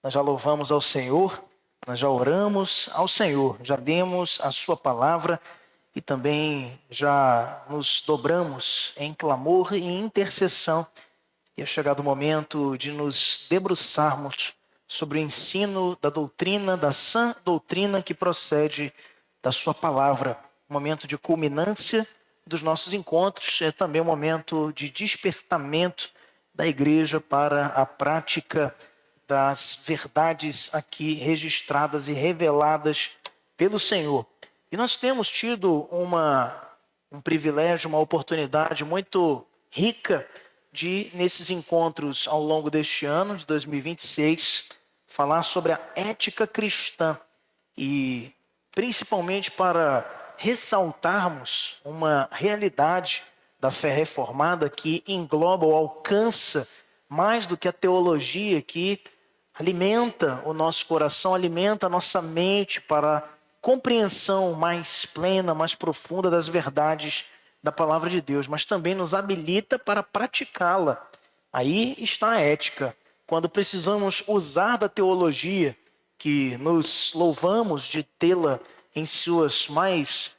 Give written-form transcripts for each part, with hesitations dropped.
nós já louvamos ao Senhor, nós já oramos ao Senhor, já demos a sua palavra e também já nos dobramos em clamor e intercessão. E é chegado o momento de nos debruçarmos sobre o ensino da doutrina, da sã doutrina que procede da sua palavra. Momento de culminância dos nossos encontros, é também um momento de despertamento da igreja para a prática das verdades aqui registradas e reveladas pelo Senhor. E nós temos tido um privilégio, uma oportunidade muito rica de, nesses encontros ao longo deste ano, de 2026, falar sobre a ética cristã e principalmente para ressaltarmos uma realidade da fé reformada que engloba ou alcança mais do que a teologia, que alimenta o nosso coração, alimenta a nossa mente para a compreensão mais plena, mais profunda das verdades da palavra de Deus, mas também nos habilita para praticá-la. Aí está a ética. Quando precisamos usar da teologia, que nos louvamos de tê-la em seus mais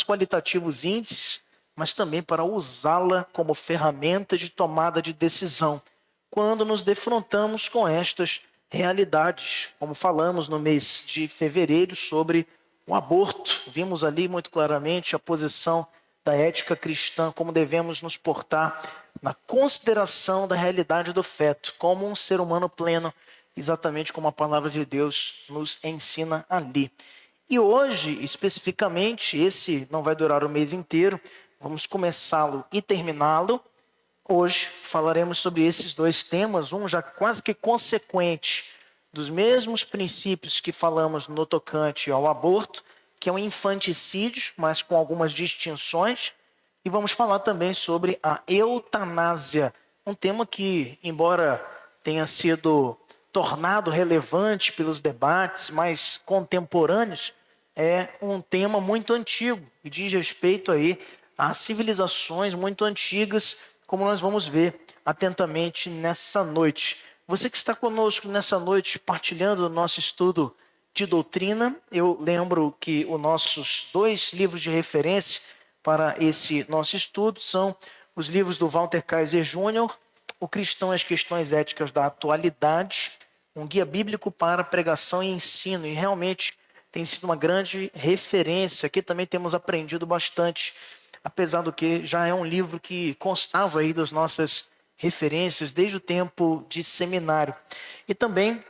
qualitativos índices, mas também para usá-la como ferramenta de tomada de decisão, quando nos defrontamos com estas realidades, como falamos no mês de fevereiro sobre o aborto. Vimos ali muito claramente a posição da ética cristã, como devemos nos portar na consideração da realidade do feto, como um ser humano pleno, exatamente como a palavra de Deus nos ensina ali. E hoje, especificamente, esse não vai durar o mês inteiro, vamos começá-lo e terminá-lo. Hoje falaremos sobre esses dois temas, um já quase que consequente dos mesmos princípios que falamos no tocante ao aborto, que é o infanticídio, mas com algumas distinções. E vamos falar também sobre a eutanásia, um tema que, embora tenha sido tornado relevante pelos debates mais contemporâneos, é um tema muito antigo e diz respeito aí a civilizações muito antigas, como nós vamos ver atentamente nessa noite. Você que está conosco nessa noite, partilhando o nosso estudo de doutrina, eu lembro que os nossos dois livros de referência para esse nosso estudo são os livros do Walter Kaiser Jr., O Cristão e as Questões Éticas da Atualidade, um guia bíblico para pregação e ensino, e realmente tem sido uma grande referência. Aqui também temos aprendido bastante, apesar do que já é um livro que constava aí das nossas referências desde o tempo de seminário. E também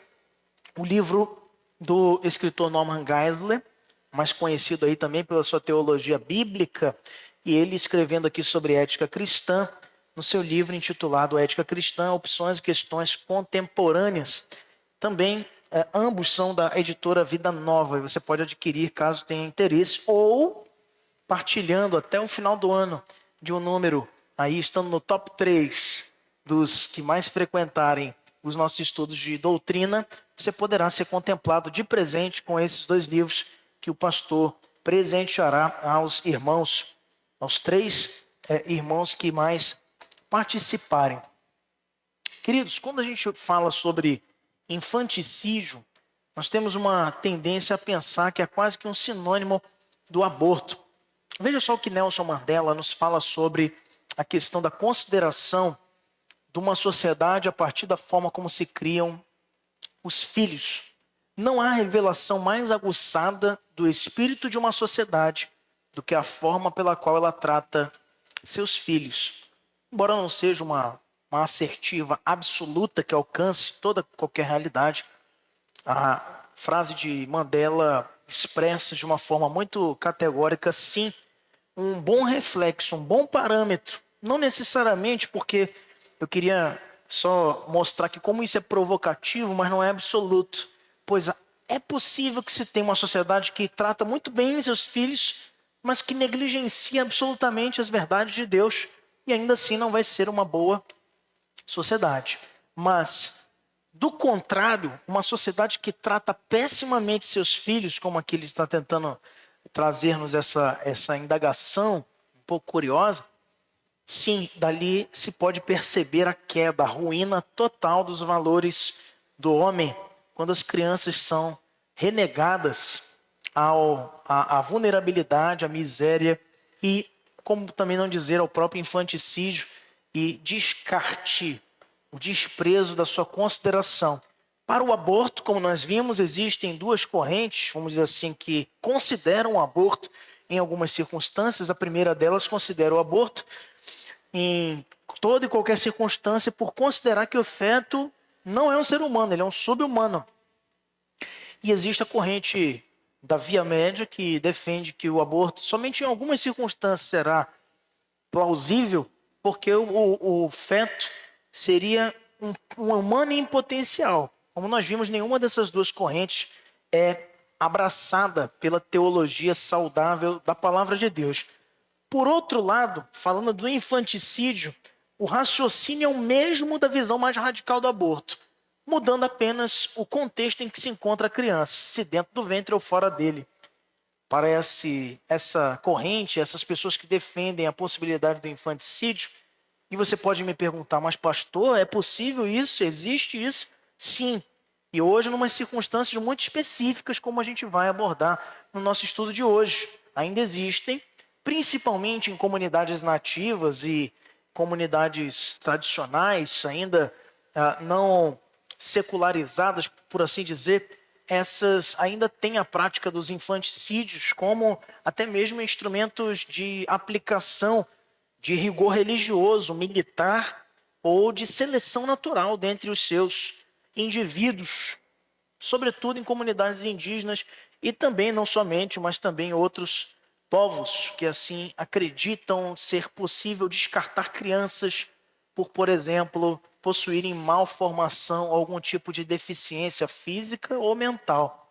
o livro do escritor Norman Geisler, mais conhecido aí também pela sua teologia bíblica, e ele escrevendo aqui sobre ética cristã, no seu livro intitulado Ética Cristã, Opções e Questões Contemporâneas. Também ambos são da editora Vida Nova, e você pode adquirir caso tenha interesse, ou partilhando até o final do ano de um número, aí estando no top 3 dos que mais frequentarem os nossos estudos de doutrina, você poderá ser contemplado de presente com esses dois livros que o pastor presenteará aos irmãos, aos 3 irmãos que mais participarem. Queridos, quando a gente fala sobre infanticídio, nós temos uma tendência a pensar que é quase que um sinônimo do aborto. Veja só o que Nelson Mandela nos fala sobre a questão da consideração de uma sociedade a partir da forma como se criam os filhos. Não há revelação mais aguçada do espírito de uma sociedade do que a forma pela qual ela trata seus filhos. Embora não seja uma assertiva absoluta que alcance qualquer realidade, a frase de Mandela expressa de uma forma muito categórica, sim, um bom reflexo, um bom parâmetro. Não necessariamente porque eu queria só mostrar que como isso é provocativo, mas não é absoluto. Pois é possível que se tenha uma sociedade que trata muito bem seus filhos, mas que negligencia absolutamente as verdades de Deus, e ainda assim não vai ser uma boa sociedade. Mas, do contrário, uma sociedade que trata pessimamente seus filhos, como aqui ele está tentando trazer-nos essa indagação um pouco curiosa, Sim, dali se pode perceber a queda, a ruína total dos valores do homem, quando as crianças são renegadas à vulnerabilidade, à miséria e, como também não dizer, ao próprio infanticídio e descarte, o desprezo da sua consideração. Para o aborto, como nós vimos, existem duas correntes, vamos dizer assim, que consideram o aborto em algumas circunstâncias. A primeira delas considera o aborto em toda e qualquer circunstância por considerar que o feto não é um ser humano, ele é um sub-humano. E existe a corrente da via média que defende que o aborto somente em algumas circunstâncias será plausível, porque o feto seria um humano em potencial. Como nós vimos, nenhuma dessas duas correntes é abraçada pela teologia saudável da palavra de Deus. Por outro lado, falando do infanticídio, o raciocínio é o mesmo da visão mais radical do aborto, mudando apenas o contexto em que se encontra a criança, se dentro do ventre ou fora dele. Para essa corrente, essas pessoas que defendem a possibilidade do infanticídio, e você pode me perguntar, mas pastor, é possível isso? Existe isso? Sim. E hoje, em umas circunstâncias muito específicas, como a gente vai abordar no nosso estudo de hoje. Ainda existem, principalmente em comunidades nativas e comunidades tradicionais, ainda não secularizadas, por assim dizer, essas ainda têm a prática dos infanticídios como até mesmo instrumentos de aplicação de rigor religioso, militar ou de seleção natural dentre os seus indivíduos, sobretudo em comunidades indígenas e também, não somente, mas também outros povos que assim acreditam ser possível descartar crianças por exemplo, possuírem malformação ou algum tipo de deficiência física ou mental.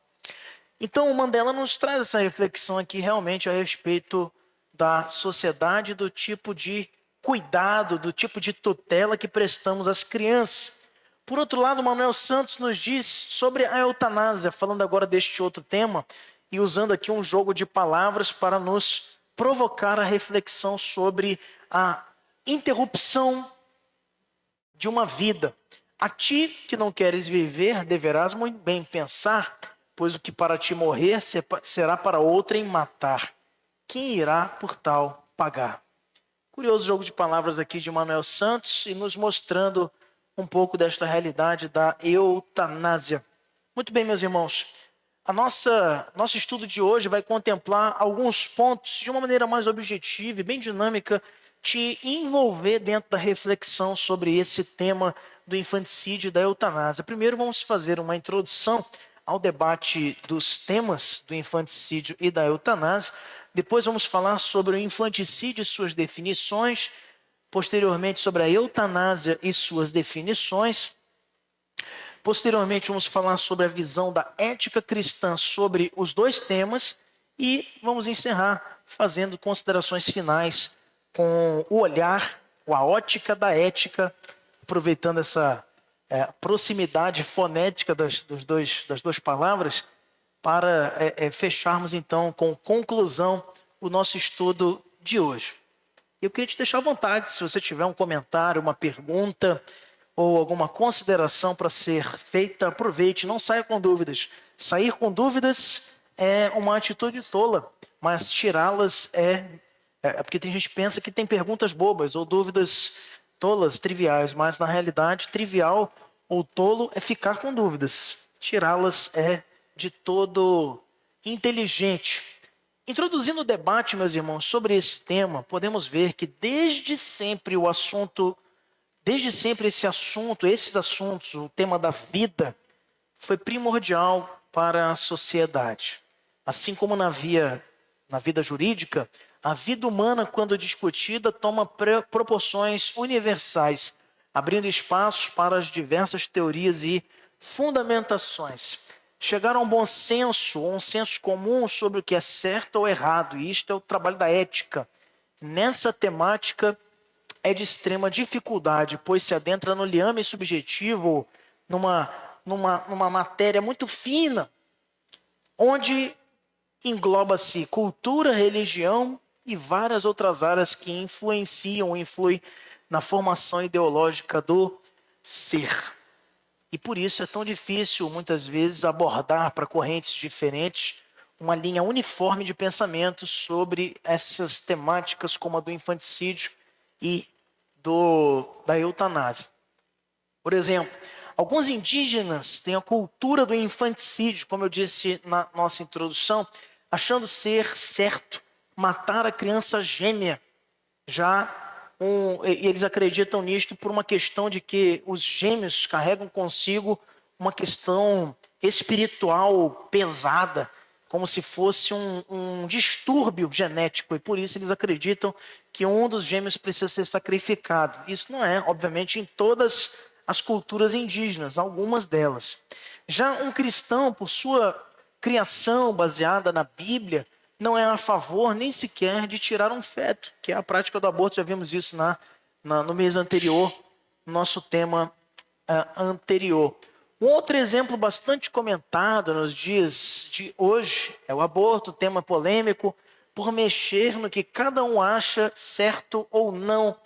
Então, o Mandela nos traz essa reflexão aqui realmente a respeito da sociedade, do tipo de cuidado, do tipo de tutela que prestamos às crianças. Por outro lado, Manuel Santos nos diz sobre a eutanásia, falando agora deste outro tema e usando aqui um jogo de palavras para nos provocar a reflexão sobre a interrupção de uma vida. A ti que não queres viver, deverás muito bem pensar, pois o que para ti morrer será para outrem matar. Quem irá por tal pagar? Curioso jogo de palavras aqui de Manuel Santos e nos mostrando um pouco desta realidade da eutanásia. Muito bem, meus irmãos. Nosso estudo de hoje vai contemplar alguns pontos de uma maneira mais objetiva e bem dinâmica, te envolver dentro da reflexão sobre esse tema do infanticídio e da eutanásia. Primeiro vamos fazer uma introdução ao debate dos temas do infanticídio e da eutanásia. Depois vamos falar sobre o infanticídio e suas definições. Posteriormente sobre a eutanásia e suas definições. Posteriormente vamos falar sobre a visão da ética cristã sobre os dois temas. E vamos encerrar fazendo considerações finais com o olhar, a ótica da ética, aproveitando essa proximidade fonética das duas palavras, para fecharmos então com conclusão o nosso estudo de hoje. Eu queria te deixar à vontade, se você tiver um comentário, uma pergunta ou alguma consideração para ser feita, aproveite, não saia com dúvidas. Sair com dúvidas é uma atitude tola, mas tirá-las é porque tem gente que pensa que tem perguntas bobas ou dúvidas tolas, triviais, mas na realidade trivial ou tolo é ficar com dúvidas. Tirá-las é de todo inteligente. Introduzindo o debate, meus irmãos, sobre esse tema, podemos ver que desde sempre esses assuntos, o tema da vida, foi primordial para a sociedade. Assim como na vida jurídica, a vida humana, quando discutida, toma proporções universais, abrindo espaços para as diversas teorias e fundamentações. Chegar a um bom senso, ou um senso comum sobre o que é certo ou errado, e isto é o trabalho da ética. Nessa temática é de extrema dificuldade, pois se adentra no liame subjetivo, numa matéria muito fina, onde engloba-se cultura, religião e várias outras áreas que influenciam ou influem na formação ideológica do ser. E por isso é tão difícil, muitas vezes, abordar para correntes diferentes uma linha uniforme de pensamento sobre essas temáticas como a do infanticídio e da eutanásia. Por exemplo, alguns indígenas têm a cultura do infanticídio, como eu disse na nossa introdução, achando ser certo matar a criança gêmea. Eles acreditam nisto por uma questão de que os gêmeos carregam consigo uma questão espiritual pesada, como se fosse um distúrbio genético, e por isso eles acreditam que um dos gêmeos precisa ser sacrificado. Isso não é, obviamente, em todas as culturas indígenas, algumas delas. Já um cristão, por sua criação baseada na Bíblia, não é a favor nem sequer de tirar um feto, que é a prática do aborto. Já vimos isso no mês anterior, no nosso tema anterior. Um outro exemplo bastante comentado nos dias de hoje é o aborto, tema polêmico, por mexer no que cada um acha certo ou não,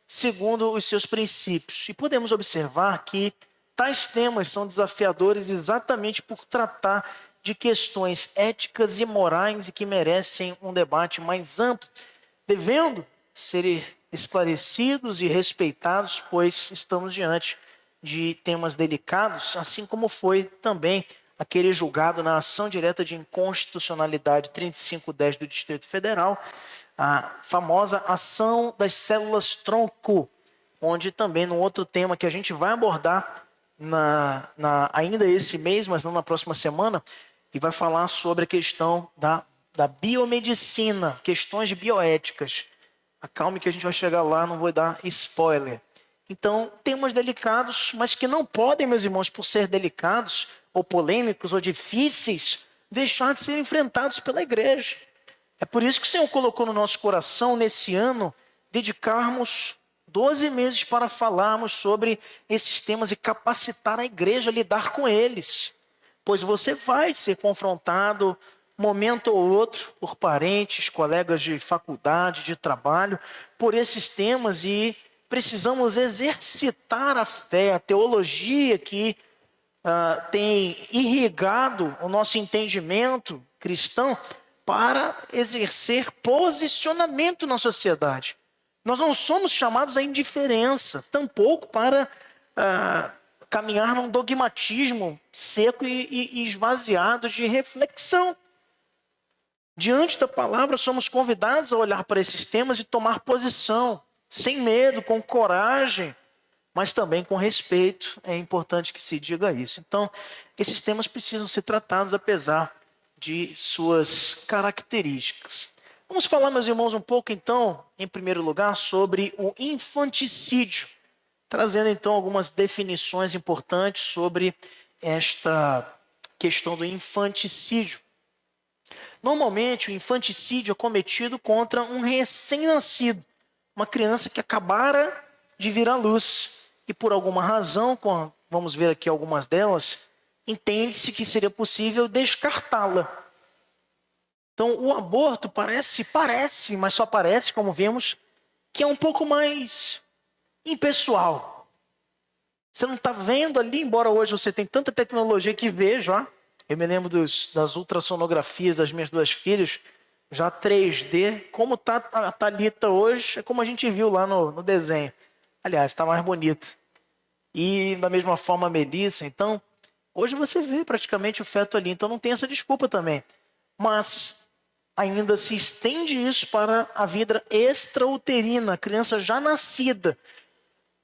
segundo os seus princípios. E podemos observar que tais temas são desafiadores exatamente por tratar de questões éticas e morais e que merecem um debate mais amplo, devendo ser esclarecidos e respeitados, pois estamos diante de temas delicados, assim como foi também aquele julgado na ação direta de inconstitucionalidade 3510 do Distrito Federal, a famosa ação das células-tronco, onde também num outro tema que a gente vai abordar ainda esse mês, mas não na próxima semana, e vai falar sobre a questão da biomedicina, questões de bioéticas. Acalme que a gente vai chegar lá, não vou dar spoiler. Então, temas delicados, mas que não podem, meus irmãos, por ser delicados, ou polêmicos, ou difíceis, deixar de ser enfrentados pela igreja. É por isso que o Senhor colocou no nosso coração, nesse ano, dedicarmos 12 meses para falarmos sobre esses temas e capacitar a igreja a lidar com eles. Pois você vai ser confrontado, momento ou outro, por parentes, colegas de faculdade, de trabalho, por esses temas, e precisamos exercitar a fé, a teologia que tem irrigado o nosso entendimento cristão para exercer posicionamento na sociedade. Nós não somos chamados à indiferença, tampouco para caminhar num dogmatismo seco e esvaziado de reflexão. Diante da palavra, somos convidados a olhar para esses temas e tomar posição, sem medo, com coragem, mas também com respeito. É importante que se diga isso. Então, esses temas precisam ser tratados apesar de suas características. Vamos falar, meus irmãos, um pouco então, em primeiro lugar, sobre o infanticídio, trazendo então algumas definições importantes sobre esta questão do infanticídio. Normalmente, o infanticídio é cometido contra um recém-nascido, uma criança que acabara de vir à luz. E por alguma razão, vamos ver aqui algumas delas, entende-se que seria possível descartá-la. Então, o aborto parece, mas só parece, como vemos, que é um pouco mais impessoal. Você não está vendo ali, embora hoje você tenha tanta tecnologia que veja, ó. Eu me lembro das ultrassonografias das minhas duas filhas, já 3D. Como está a Thalita hoje, é como a gente viu lá no desenho. Aliás, está mais bonita. E da mesma forma a Melissa. Então, hoje você vê praticamente o feto ali. Então não tem essa desculpa também. Mas ainda se estende isso para a vida extrauterina, a criança já nascida.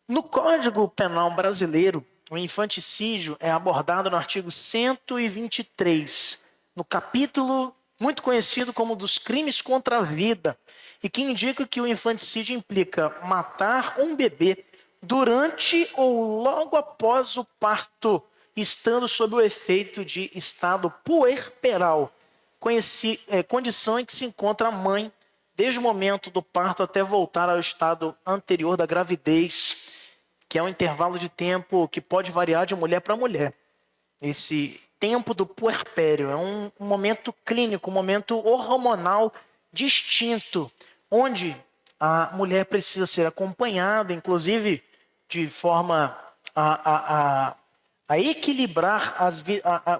No Código Penal brasileiro, o infanticídio é abordado no artigo 123, no capítulo muito conhecido como dos crimes contra a vida, e que indica que o infanticídio implica matar um bebê durante ou logo após o parto, estando sob o efeito de estado puerperal, condição em que se encontra a mãe desde o momento do parto até voltar ao estado anterior da gravidez, que é um intervalo de tempo que pode variar de mulher para mulher. Esse tempo do puerpério é um momento clínico, um momento hormonal distinto, onde a mulher precisa ser acompanhada, inclusive de forma a equilibrar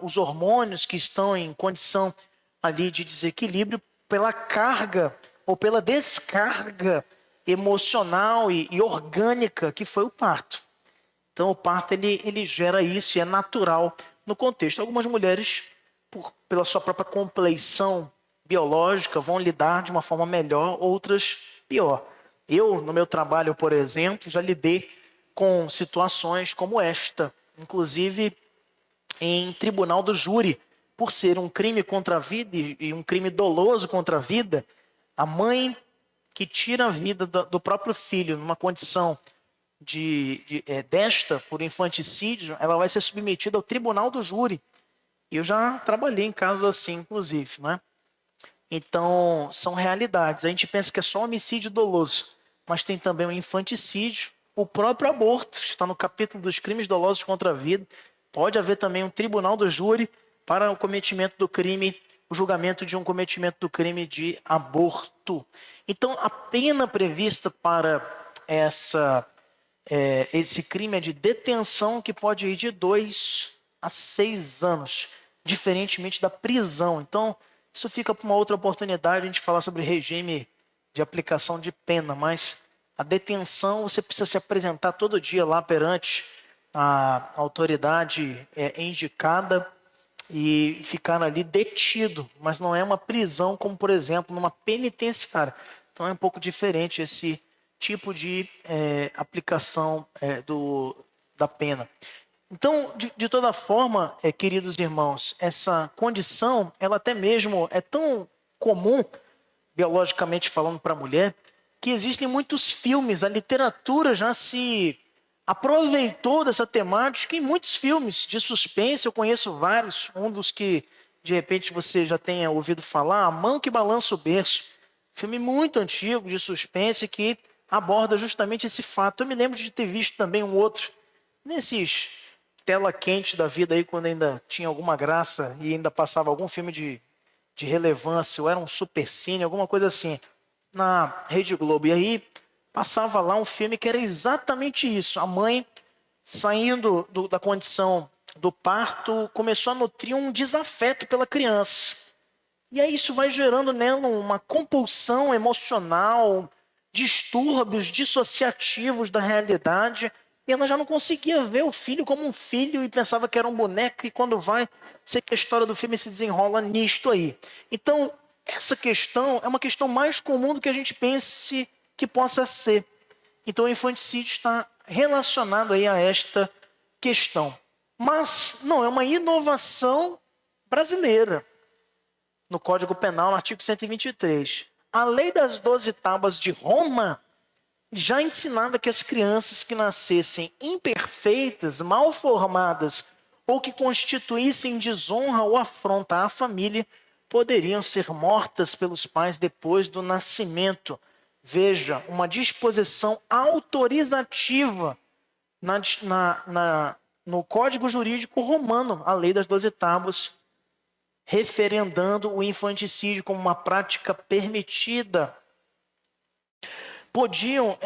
os hormônios que estão em condição ali de desequilíbrio pela carga ou pela descarga emocional e orgânica que foi o parto. Então o parto ele gera isso e é natural no contexto. Algumas mulheres, pela sua própria compleição biológica, vão lidar de uma forma melhor, outras pior. Eu, no meu trabalho, por exemplo, já lidei com situações como esta, inclusive em tribunal do júri, por ser um crime contra a vida e um crime doloso contra a vida, a mãe que tira a vida do próprio filho numa condição desta, por infanticídio, ela vai ser submetida ao tribunal do júri. Eu já trabalhei em casos assim, inclusive, né? Então, são realidades. A gente pensa que é só homicídio doloso, mas tem também o infanticídio, o próprio aborto, está no capítulo dos crimes dolosos contra a vida. Pode haver também um tribunal do júri para o cometimento do crime, o julgamento de um cometimento do crime de aborto. Então, a pena prevista para esse crime é de detenção, que pode ir de 2 a 6 anos, diferentemente da prisão. Então, isso fica para uma outra oportunidade, a gente falar sobre regime de aplicação de pena, mas a detenção, você precisa se apresentar todo dia lá perante a autoridade indicada e ficar ali detido, mas não é uma prisão como, por exemplo, numa penitenciária. Então é um pouco diferente esse tipo de aplicação da pena. Então, de toda forma, queridos irmãos, essa condição, ela até mesmo é tão comum, biologicamente falando, para a mulher, que existem muitos filmes, a literatura já se aproveitou dessa temática em muitos filmes de suspense. Eu conheço vários, um dos que de repente você já tenha ouvido falar, A Mão que Balança o Berço, filme muito antigo de suspense que aborda justamente esse fato. Eu me lembro de ter visto também um outro, nesses tela quente da vida aí, quando ainda tinha alguma graça e ainda passava algum filme de relevância, ou era um supercine, alguma coisa assim, na Rede Globo. E aí passava lá um filme que era exatamente isso. A mãe, saindo da condição do parto, começou a nutrir um desafeto pela criança. E aí isso vai gerando nela uma compulsão emocional, distúrbios dissociativos da realidade. E ela já não conseguia ver o filho como um filho e pensava que era um boneco. E quando vai, sei que a história do filme se desenrola nisto aí. Então, essa questão é uma questão mais comum do que a gente pense que possa ser. Então, o infanticídio está relacionado aí a esta questão. Mas não é uma inovação brasileira. No Código Penal, no artigo 123. A lei das 12 tábuas de Roma já ensinava que as crianças que nascessem imperfeitas, mal formadas ou que constituíssem desonra ou afronta à família poderiam ser mortas pelos pais depois do nascimento. Veja, uma disposição autorizativa no Código Jurídico Romano, a lei das 12 tábuas, referendando o infanticídio como uma prática permitida. Podiam,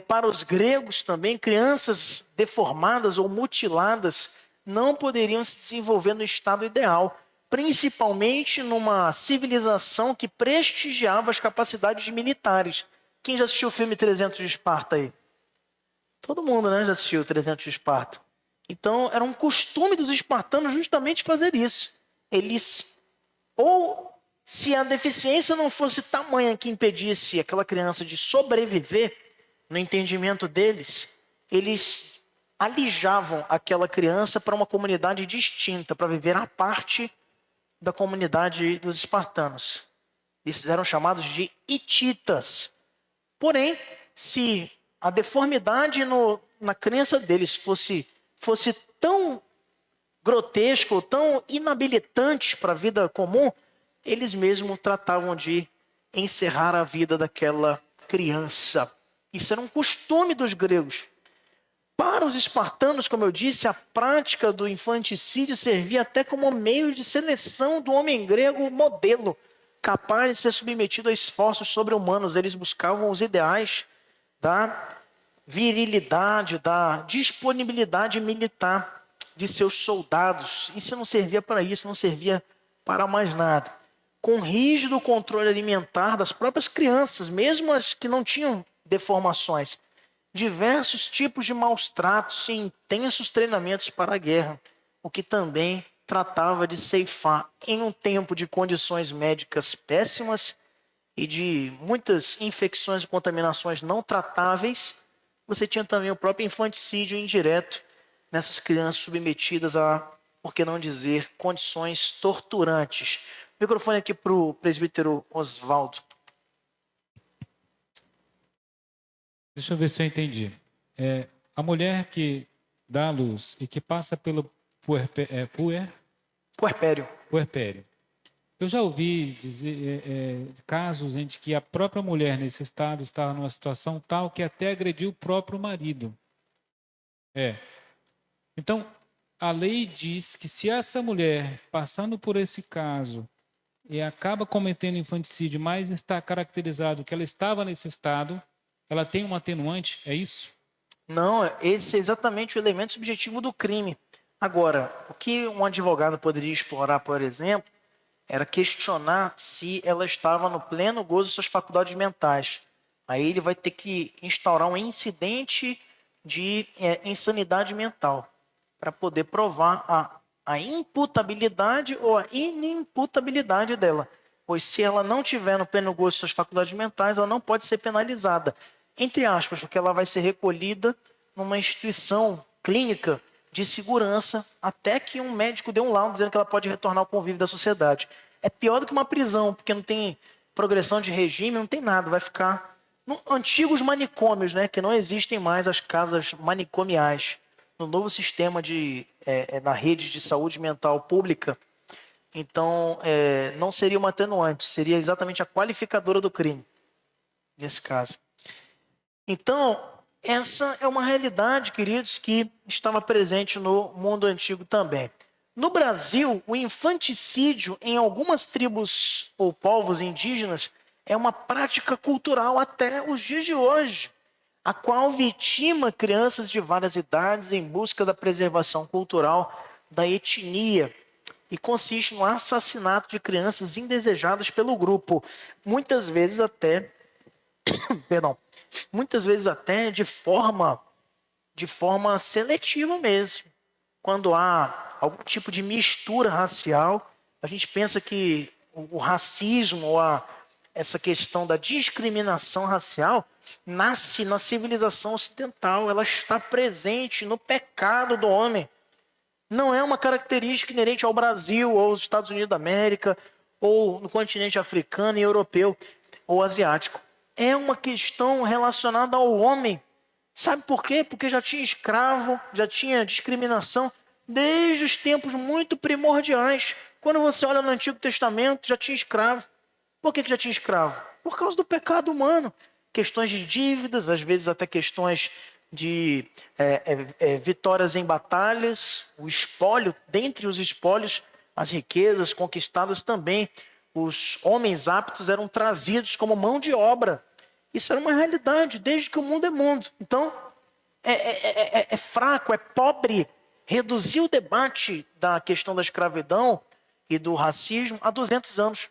para os gregos também, crianças deformadas ou mutiladas não poderiam se desenvolver no estado ideal, principalmente numa civilização que prestigiava as capacidades de militares. Quem já assistiu o filme 300 de Esparta aí? Todo mundo, né, já assistiu 300 de Esparta. Então, era um costume dos espartanos justamente fazer isso. Eles, ou se a deficiência não fosse tamanha que impedisse aquela criança de sobreviver, no entendimento deles, eles alijavam aquela criança para uma comunidade distinta, para viver à parte da comunidade dos espartanos. Esses eram chamados de hititas. Porém, se a deformidade na crença deles fosse tão grotesca ou tão inabilitante para a vida comum, eles mesmos tratavam de encerrar a vida daquela criança. Isso era um costume dos gregos. Para os espartanos, como eu disse, a prática do infanticídio servia até como meio de seleção do homem grego modelo, capaz de ser submetido a esforços sobre-humanos. Eles buscavam os ideais da virilidade, da disponibilidade militar de seus soldados. Isso não servia para isso, não servia para mais nada. Com rígido controle alimentar das próprias crianças, mesmo as que não tinham deformações, diversos tipos de maus tratos e intensos treinamentos para a guerra, o que também tratava de ceifar em um tempo de condições médicas péssimas e de muitas infecções e contaminações não tratáveis. Você tinha também o próprio infanticídio indireto nessas crianças submetidas a, por que não dizer, condições torturantes. Microfone aqui para o presbítero Oswaldo. Deixa eu ver se eu entendi. A mulher que dá à luz e que passa pelo puerpério. Eu já ouvi dizer casos em que a própria mulher nesse estado estava numa situação tal que até agrediu o próprio marido. Então, a lei diz que se essa mulher, passando por esse caso, e acaba cometendo infanticídio, mas está caracterizado que ela estava nesse estado, ela tem um atenuante, é isso? Não, esse é exatamente o elemento subjetivo do crime. Agora, o que um advogado poderia explorar, por exemplo, era questionar se ela estava no pleno gozo de suas faculdades mentais. Aí ele vai ter que instaurar um incidente de insanidade mental para poder provar a imputabilidade ou a inimputabilidade dela. Pois se ela não tiver no pleno gozo de suas faculdades mentais, ela não pode ser penalizada. Entre aspas, porque ela vai ser recolhida numa instituição clínica de segurança até que um médico dê um laudo dizendo que ela pode retornar ao convívio da sociedade. É pior do que uma prisão, porque não tem progressão de regime, não tem nada. Vai ficar antigos manicômios, né, que não existem mais as casas manicomiais. No novo sistema na rede de saúde mental pública, então não seria uma atenuante, seria exatamente a qualificadora do crime, nesse caso. Então, essa é uma realidade, queridos, que estava presente no mundo antigo também. No Brasil, o infanticídio em algumas tribos ou povos indígenas é uma prática cultural até os dias de hoje, a qual vitima crianças de várias idades em busca da preservação cultural da etnia e consiste no assassinato de crianças indesejadas pelo grupo, muitas vezes até de forma seletiva mesmo. Quando há algum tipo de mistura racial, a gente pensa que o racismo ou essa questão da discriminação racial nasce na civilização ocidental, ela está presente no pecado do homem. Não é uma característica inerente ao Brasil, ou aos Estados Unidos da América, ou no continente africano e europeu, ou asiático. É uma questão relacionada ao homem. Sabe por quê? Porque já tinha escravo, já tinha discriminação desde os tempos muito primordiais. Quando você olha no Antigo Testamento, já tinha escravo. Por que já tinha escravo? Por causa do pecado humano. Questões de dívidas, às vezes até questões de vitórias em batalhas, o espólio, dentre os espólios, as riquezas conquistadas também. Os homens aptos eram trazidos como mão de obra. Isso era uma realidade desde que o mundo é mundo. Então, é fraco, é pobre reduzir o debate da questão da escravidão e do racismo há 200 anos.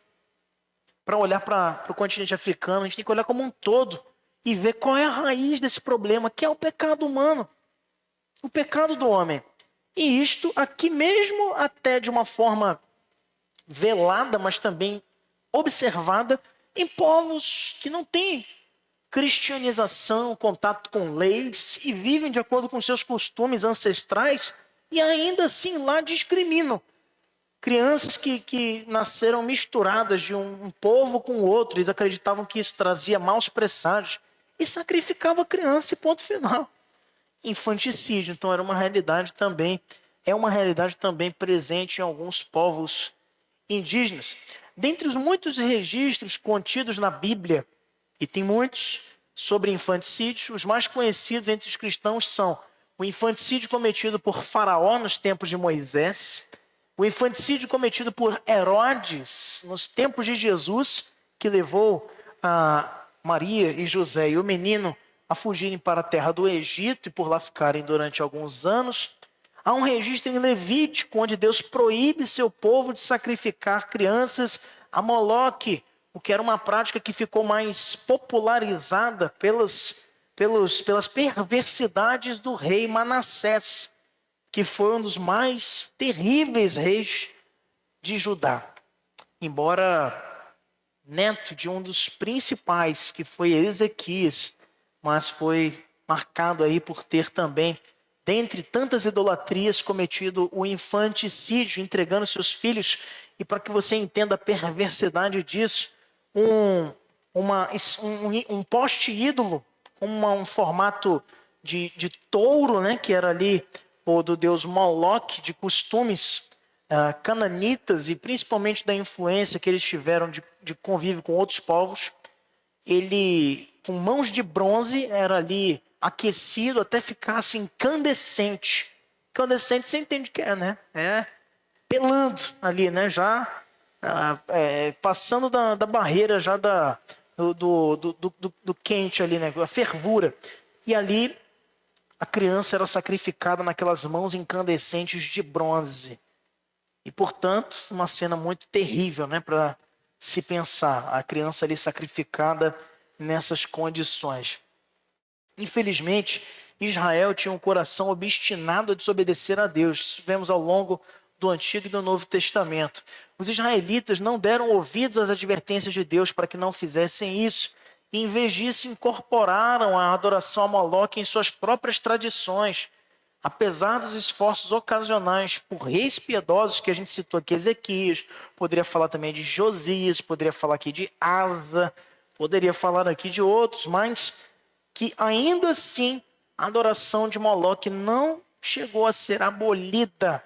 Para olhar para o continente africano, a gente tem que olhar como um todo e ver qual é a raiz desse problema, que é o pecado humano, o pecado do homem. E isto aqui mesmo, até de uma forma velada, mas também observada, em povos que não têm cristianização, contato com leis e vivem de acordo com seus costumes ancestrais e ainda assim lá discriminam. Crianças que nasceram misturadas de um povo com o outro, eles acreditavam que isso trazia maus presságios e sacrificava a criança e ponto final. Infanticídio, então era uma realidade também, é uma realidade também presente em alguns povos indígenas. Dentre os muitos registros contidos na Bíblia, e tem muitos sobre infanticídio, os mais conhecidos entre os cristãos são o infanticídio cometido por Faraó nos tempos de Moisés, O infanticídio cometido por Herodes nos tempos de Jesus, que levou a Maria e José e o menino a fugirem para a terra do Egito e por lá ficarem durante alguns anos. Há um registro em Levítico onde Deus proíbe seu povo de sacrificar crianças a Moloque, o que era uma prática que ficou mais popularizada pelas perversidades do rei Manassés, que foi um dos mais terríveis reis de Judá. Embora neto de um dos principais, que foi Ezequias, mas foi marcado aí por ter também, dentre tantas idolatrias, cometido o infanticídio, entregando seus filhos. E para que você entenda a perversidade disso, um poste ídolo, um formato de touro, né, que era ali o do deus Moloque, de costumes cananitas e principalmente da influência que eles tiveram de convívio com outros povos. Ele, com mãos de bronze, era ali aquecido até ficar assim incandescente. Incandescente você entende o que é, né? É pelando ali, né? Já passando da barreira já do quente ali, né? A fervura. E ali a criança era sacrificada naquelas mãos incandescentes de bronze. E, portanto, uma cena muito terrível, né, para se pensar. A criança ali sacrificada nessas condições. Infelizmente, Israel tinha um coração obstinado a desobedecer a Deus. Isso vemos ao longo do Antigo e do Novo Testamento. Os israelitas não deram ouvidos às advertências de Deus para que não fizessem isso. E, em vez disso, incorporaram a adoração a Moloque em suas próprias tradições. Apesar dos esforços ocasionais por reis piedosos que a gente citou aqui, Ezequias, poderia falar também de Josias, poderia falar aqui de Asa, poderia falar aqui de outros, mas que ainda assim a adoração de Moloque não chegou a ser abolida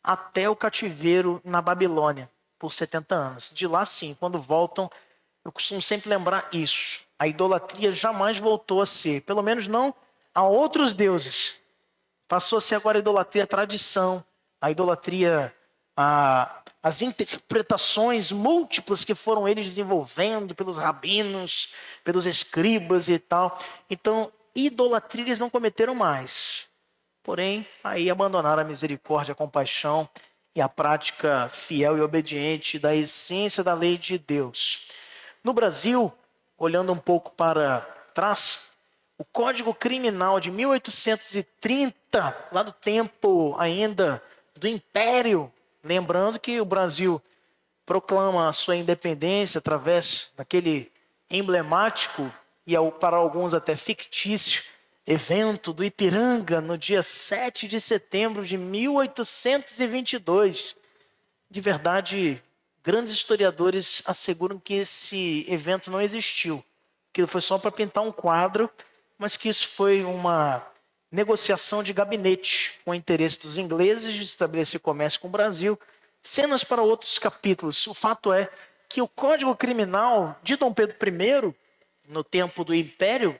até o cativeiro na Babilônia, por 70 anos. De lá sim, quando voltam, eu costumo sempre lembrar isso. A idolatria jamais voltou a ser, pelo menos não a outros deuses. Passou a ser agora a idolatria à tradição, a idolatria às interpretações múltiplas que foram eles desenvolvendo pelos rabinos, pelos escribas e tal. Então, idolatria eles não cometeram mais. Porém, aí abandonaram a misericórdia, a compaixão e a prática fiel e obediente da essência da lei de Deus. No Brasil, olhando um pouco para trás, o Código Criminal de 1830, lá do tempo ainda do Império, lembrando que o Brasil proclama a sua independência através daquele emblemático e para alguns até fictício evento do Ipiranga no dia 7 de setembro de 1822. De verdade, grandes historiadores asseguram que esse evento não existiu, que foi só para pintar um quadro, mas que isso foi uma negociação de gabinete com o interesse dos ingleses de estabelecer comércio com o Brasil. Cenas para outros capítulos. O fato é que o Código Criminal de Dom Pedro I, no tempo do Império,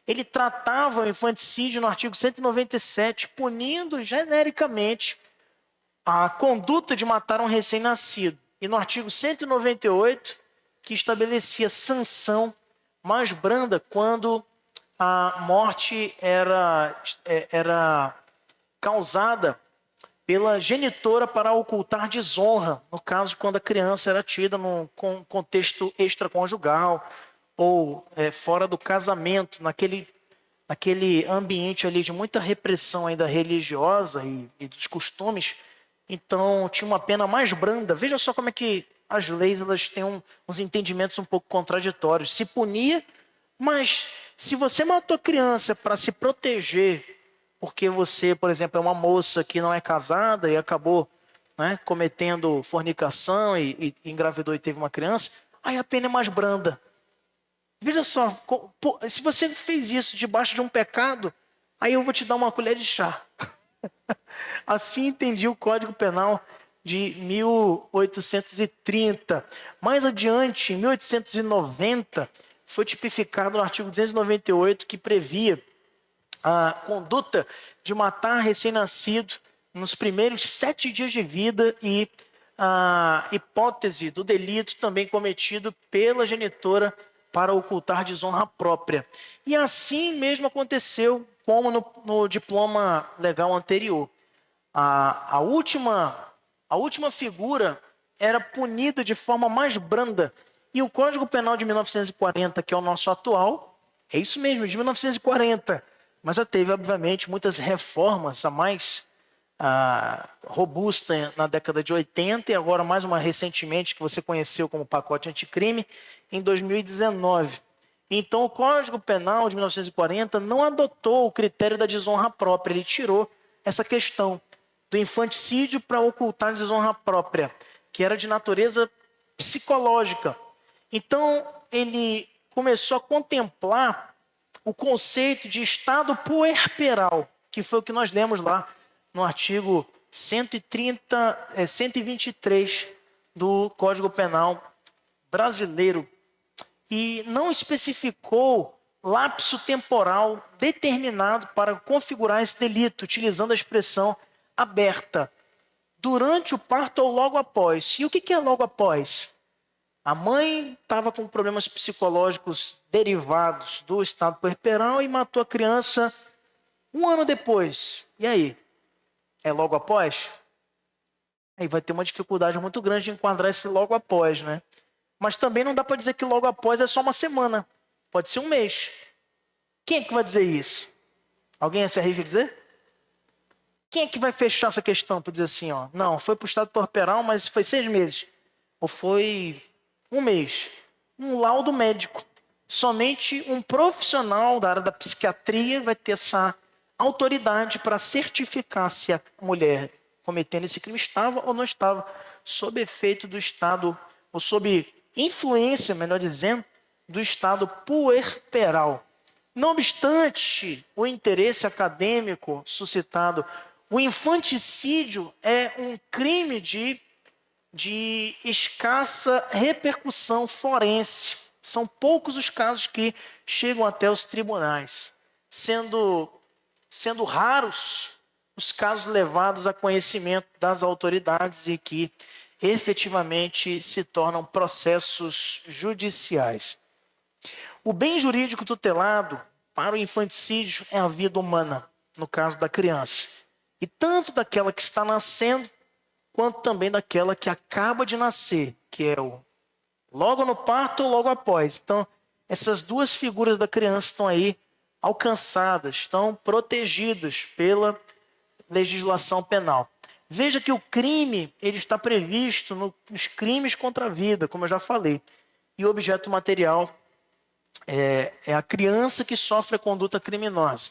ele tratava o infanticídio no artigo 197, punindo genericamente a conduta de matar um recém-nascido. E no artigo 198, que estabelecia sanção mais branda quando a morte era causada pela genitora para ocultar desonra, no caso quando a criança era tida num contexto extraconjugal ou fora do casamento, naquele ambiente ali de muita repressão ainda religiosa e dos costumes. Então tinha uma pena mais branda. Veja só como é que as leis elas têm uns entendimentos um pouco contraditórios. Se punia, mas se você matou a criança para se proteger, porque você, por exemplo, é uma moça que não é casada e acabou, né, cometendo fornicação e engravidou e teve uma criança, aí a pena é mais branda. Veja só, se você fez isso debaixo de um pecado, aí eu vou te dar uma colher de chá. Assim entendi o Código Penal de 1830. Mais adiante, em 1890, foi tipificado no artigo 298, que previa a conduta de matar recém-nascido nos primeiros 7 dias de vida e a hipótese do delito também cometido pela genitora para ocultar desonra própria. E assim mesmo aconteceu como no diploma legal anterior. A última figura era punida de forma mais branda. E o Código Penal de 1940, que é o nosso atual, é isso mesmo, de 1940. Mas já teve, obviamente, muitas reformas a mais robusta na década de 80 e agora mais uma recentemente que você conheceu como pacote anticrime em 2019. Então o Código Penal de 1940 não adotou o critério da desonra própria, ele tirou essa questão do infanticídio para ocultar desonra própria, que era de natureza psicológica. Então ele começou a contemplar o conceito de estado puerperal, que foi o que nós lemos lá no artigo 123 do Código Penal brasileiro. E não especificou lapso temporal determinado para configurar esse delito, utilizando a expressão aberta, durante o parto ou logo após. E o que é logo após? A mãe estava com problemas psicológicos derivados do estado puerperal e matou a criança 1 ano depois. E aí? É logo após? Aí vai ter uma dificuldade muito grande de enquadrar esse logo após, né? Mas também não dá para dizer que logo após é só uma semana. Pode ser 1 mês. Quem é que vai dizer isso? Alguém se arrisca a dizer? Quem é que vai fechar essa questão para dizer assim, ó, não, foi para o estado puerperal, mas foi 6 meses. Ou foi 1 mês. Um laudo médico. Somente um profissional da área da psiquiatria vai ter essa autoridade para certificar se a mulher cometendo esse crime estava ou não estava sob efeito do estado, ou sob influência, melhor dizendo, do estado puerperal. Não obstante o interesse acadêmico suscitado, o infanticídio é um crime de escassa repercussão forense. São poucos os casos que chegam até os tribunais, sendo raros os casos levados a conhecimento das autoridades e que efetivamente se tornam processos judiciais. O bem jurídico tutelado para o infanticídio é a vida humana, no caso da criança. E tanto daquela que está nascendo, quanto também daquela que acaba de nascer, que é o logo no parto ou logo após. Então, essas duas figuras da criança estão aí alcançadas, estão protegidas pela legislação penal. Veja que o crime ele está previsto nos crimes contra a vida, como eu já falei. E o objeto material é a criança que sofre a conduta criminosa.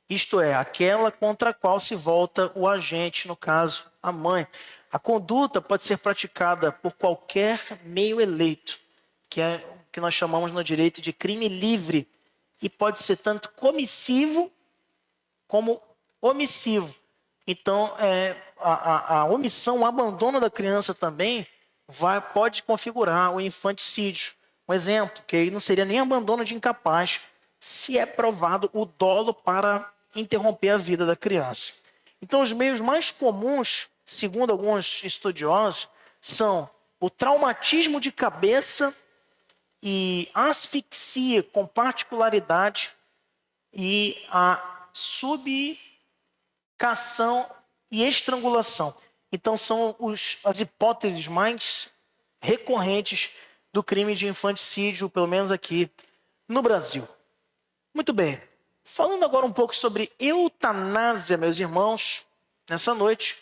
Isto é, aquela contra a qual se volta o agente, no caso, a mãe. A conduta pode ser praticada por qualquer meio eleito, que é o que nós chamamos no direito de crime livre, e pode ser tanto comissivo como omissivo. Então, a omissão, o abandono da criança também pode configurar o infanticídio. Um exemplo, que aí não seria nem abandono de incapaz, se é provado o dolo para interromper a vida da criança. Então, os meios mais comuns, segundo alguns estudiosos, são o traumatismo de cabeça e asfixia com particularidade e a subcação e estrangulação. Então, são as hipóteses mais recorrentes do crime de infanticídio, pelo menos aqui no Brasil. Muito bem. Falando agora um pouco sobre eutanásia, meus irmãos, nessa noite,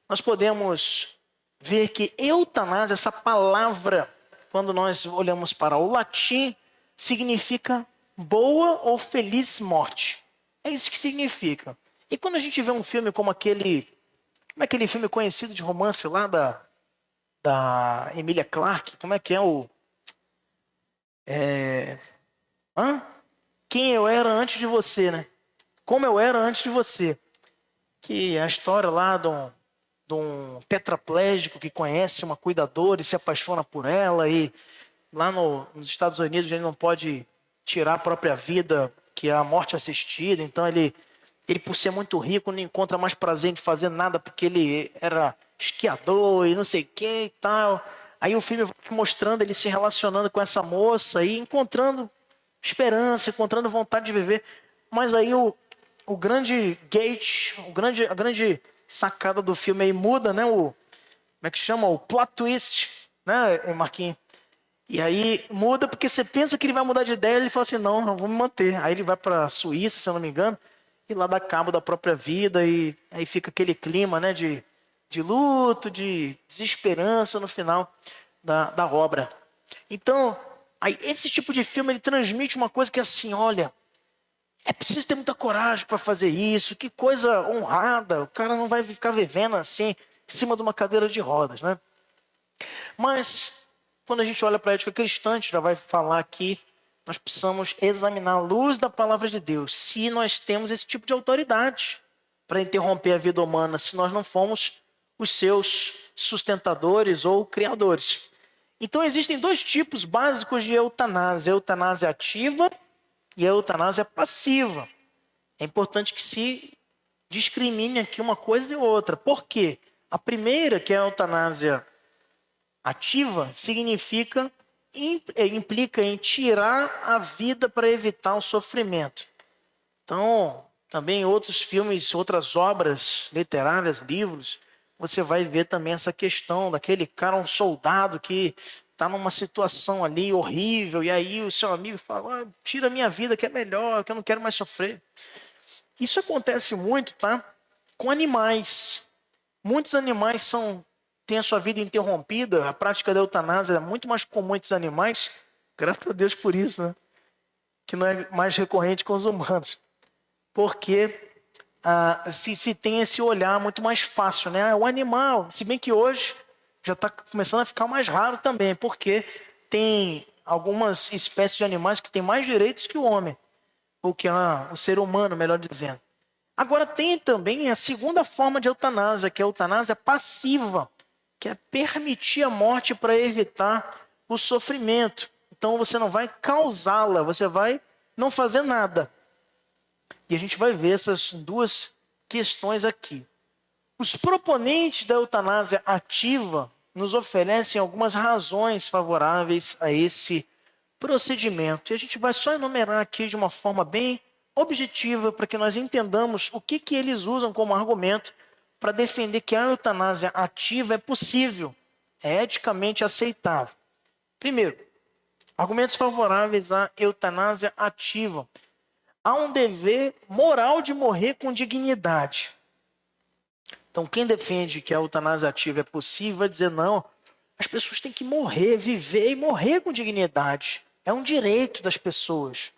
nós podemos ver que eutanásia, essa palavra, quando nós olhamos para o latim, significa boa ou feliz morte. É isso que significa. E quando a gente vê um filme como aquele filme conhecido de romance lá da Emilia Clarke, como é que é o... Quem eu era antes de você, né? Como eu era antes de você. Que é a história lá de um tetraplégico que conhece uma cuidadora e se apaixona por ela, e lá nos Estados Unidos ele não pode tirar a própria vida, que é a morte assistida, então ele Ele, por ser muito rico, não encontra mais prazer em fazer nada porque ele era esquiador e não sei o que e tal. Aí o filme vai mostrando ele se relacionando com essa moça e encontrando esperança, encontrando vontade de viver. Mas aí o grande gate, a grande sacada do filme aí muda, né? Como é que chama? O plot twist, né, Marquinhos? E aí muda porque você pensa que ele vai mudar de ideia, ele fala assim, não, vou me manter. Aí ele vai para a Suíça, se eu não me engano, e lá dá cabo da própria vida e aí fica aquele clima, né, de luto, de desesperança no final da obra. Então, aí esse tipo de filme ele transmite uma coisa que é assim, olha, é preciso ter muita coragem para fazer isso, que coisa honrada, o cara não vai ficar vivendo assim, em cima de uma cadeira de rodas, né? Mas, quando a gente olha para a ética cristã, a gente já vai falar aqui, nós precisamos examinar a luz da palavra de Deus, se nós temos esse tipo de autoridade para interromper a vida humana, se nós não fomos os seus sustentadores ou criadores. Então, existem dois tipos básicos de eutanásia: a eutanásia ativa e a eutanásia passiva. É importante que se discrimine aqui uma coisa e outra. Por quê? A primeira, que é a eutanásia ativa, implica em tirar a vida para evitar o sofrimento. Então, também em outros filmes, outras obras literárias, livros, você vai ver também essa questão daquele cara, um soldado que está numa situação ali horrível, e aí o seu amigo fala, tira a minha vida que é melhor, que eu não quero mais sofrer. Isso acontece muito, tá? Com animais. Muitos animais têm a sua vida interrompida, a prática da eutanásia é muito mais comum entre os animais, graças a Deus por isso, né? Que não é mais recorrente com os humanos. Porque se tem esse olhar muito mais fácil, né? O animal, se bem que hoje já está começando a ficar mais raro também, porque tem algumas espécies de animais que têm mais direitos que o homem, ou que o ser humano, melhor dizendo. Agora tem também a segunda forma de eutanásia, que é a eutanásia passiva, que é permitir a morte para evitar o sofrimento. Então você não vai causá-la, você vai não fazer nada. E a gente vai ver essas duas questões aqui. Os proponentes da eutanásia ativa nos oferecem algumas razões favoráveis a esse procedimento. E a gente vai só enumerar aqui de uma forma bem objetiva para que nós entendamos o que eles usam como argumento para defender que a eutanásia ativa é possível, é eticamente aceitável. Primeiro, argumentos favoráveis à eutanásia ativa. Há um dever moral de morrer com dignidade. Então, quem defende que a eutanásia ativa é possível vai dizer, não, as pessoas têm que morrer, viver e morrer com dignidade. É um direito das pessoas.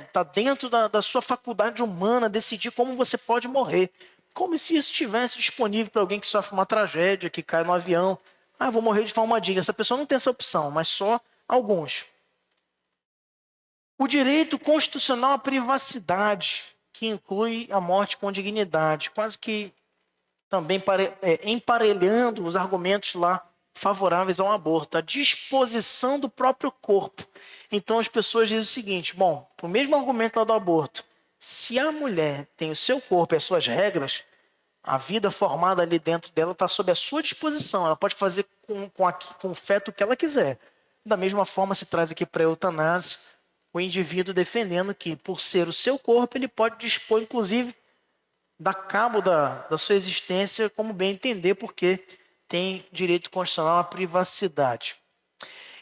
Está dentro da sua faculdade humana decidir como você pode morrer. Como se isso estivesse disponível para alguém que sofre uma tragédia, que cai no avião. Eu vou morrer de forma digna. Essa pessoa não tem essa opção, mas só alguns. O direito constitucional à privacidade, que inclui a morte com dignidade, quase que também emparelhando os argumentos lá favoráveis ao aborto, a disposição do próprio corpo. Então as pessoas dizem o seguinte, bom, para o mesmo argumento lá do aborto, se a mulher tem o seu corpo e as suas regras, a vida formada ali dentro dela está sob a sua disposição, ela pode fazer com o feto o que ela quiser. Da mesma forma se traz aqui para a eutanásia, o indivíduo defendendo que, por ser o seu corpo, ele pode dispor, inclusive, dar cabo da sua existência como bem entender, porque tem direito constitucional à privacidade.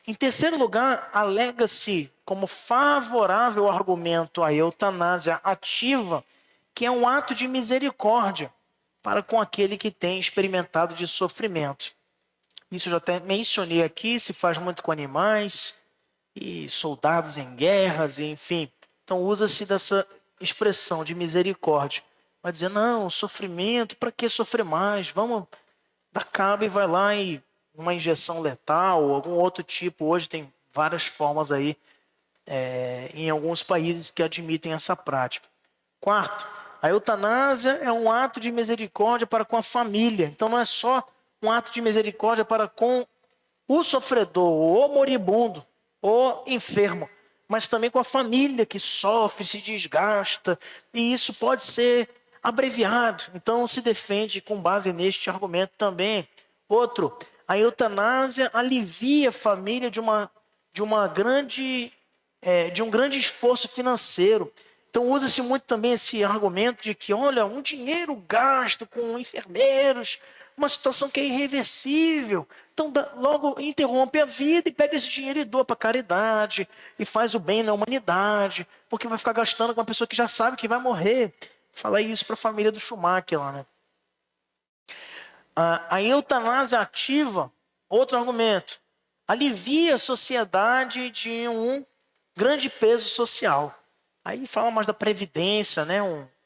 Em terceiro lugar, alega-se como favorável argumento à eutanásia ativa, que é um ato de misericórdia para com aquele que tem experimentado de sofrimento. Isso eu já até mencionei aqui, se faz muito com animais e soldados em guerras, enfim. Então usa-se dessa expressão de misericórdia. Vai dizer, não, sofrimento, para que sofrer mais? Vamos dar cabo e vai lá e uma injeção letal ou algum outro tipo. Hoje tem várias formas aí em alguns países que admitem essa prática. Quarto, a eutanásia é um ato de misericórdia para com a família. Então não é só um ato de misericórdia para com o sofredor, o moribundo, o enfermo, mas também com a família que sofre, se desgasta, e isso pode ser abreviado. Então se defende com base neste argumento também. Outro, a eutanásia alivia a família de um grande esforço financeiro. Então usa-se muito também esse argumento de que, olha, um dinheiro gasto com enfermeiros, uma situação que é irreversível. Então logo interrompe a vida e pega esse dinheiro e doa para caridade e faz o bem na humanidade, porque vai ficar gastando com uma pessoa que já sabe que vai morrer. Falei isso para a família do Schumacher lá, né? A eutanásia ativa, outro argumento, alivia a sociedade de um grande peso social. Aí fala mais da previdência, né?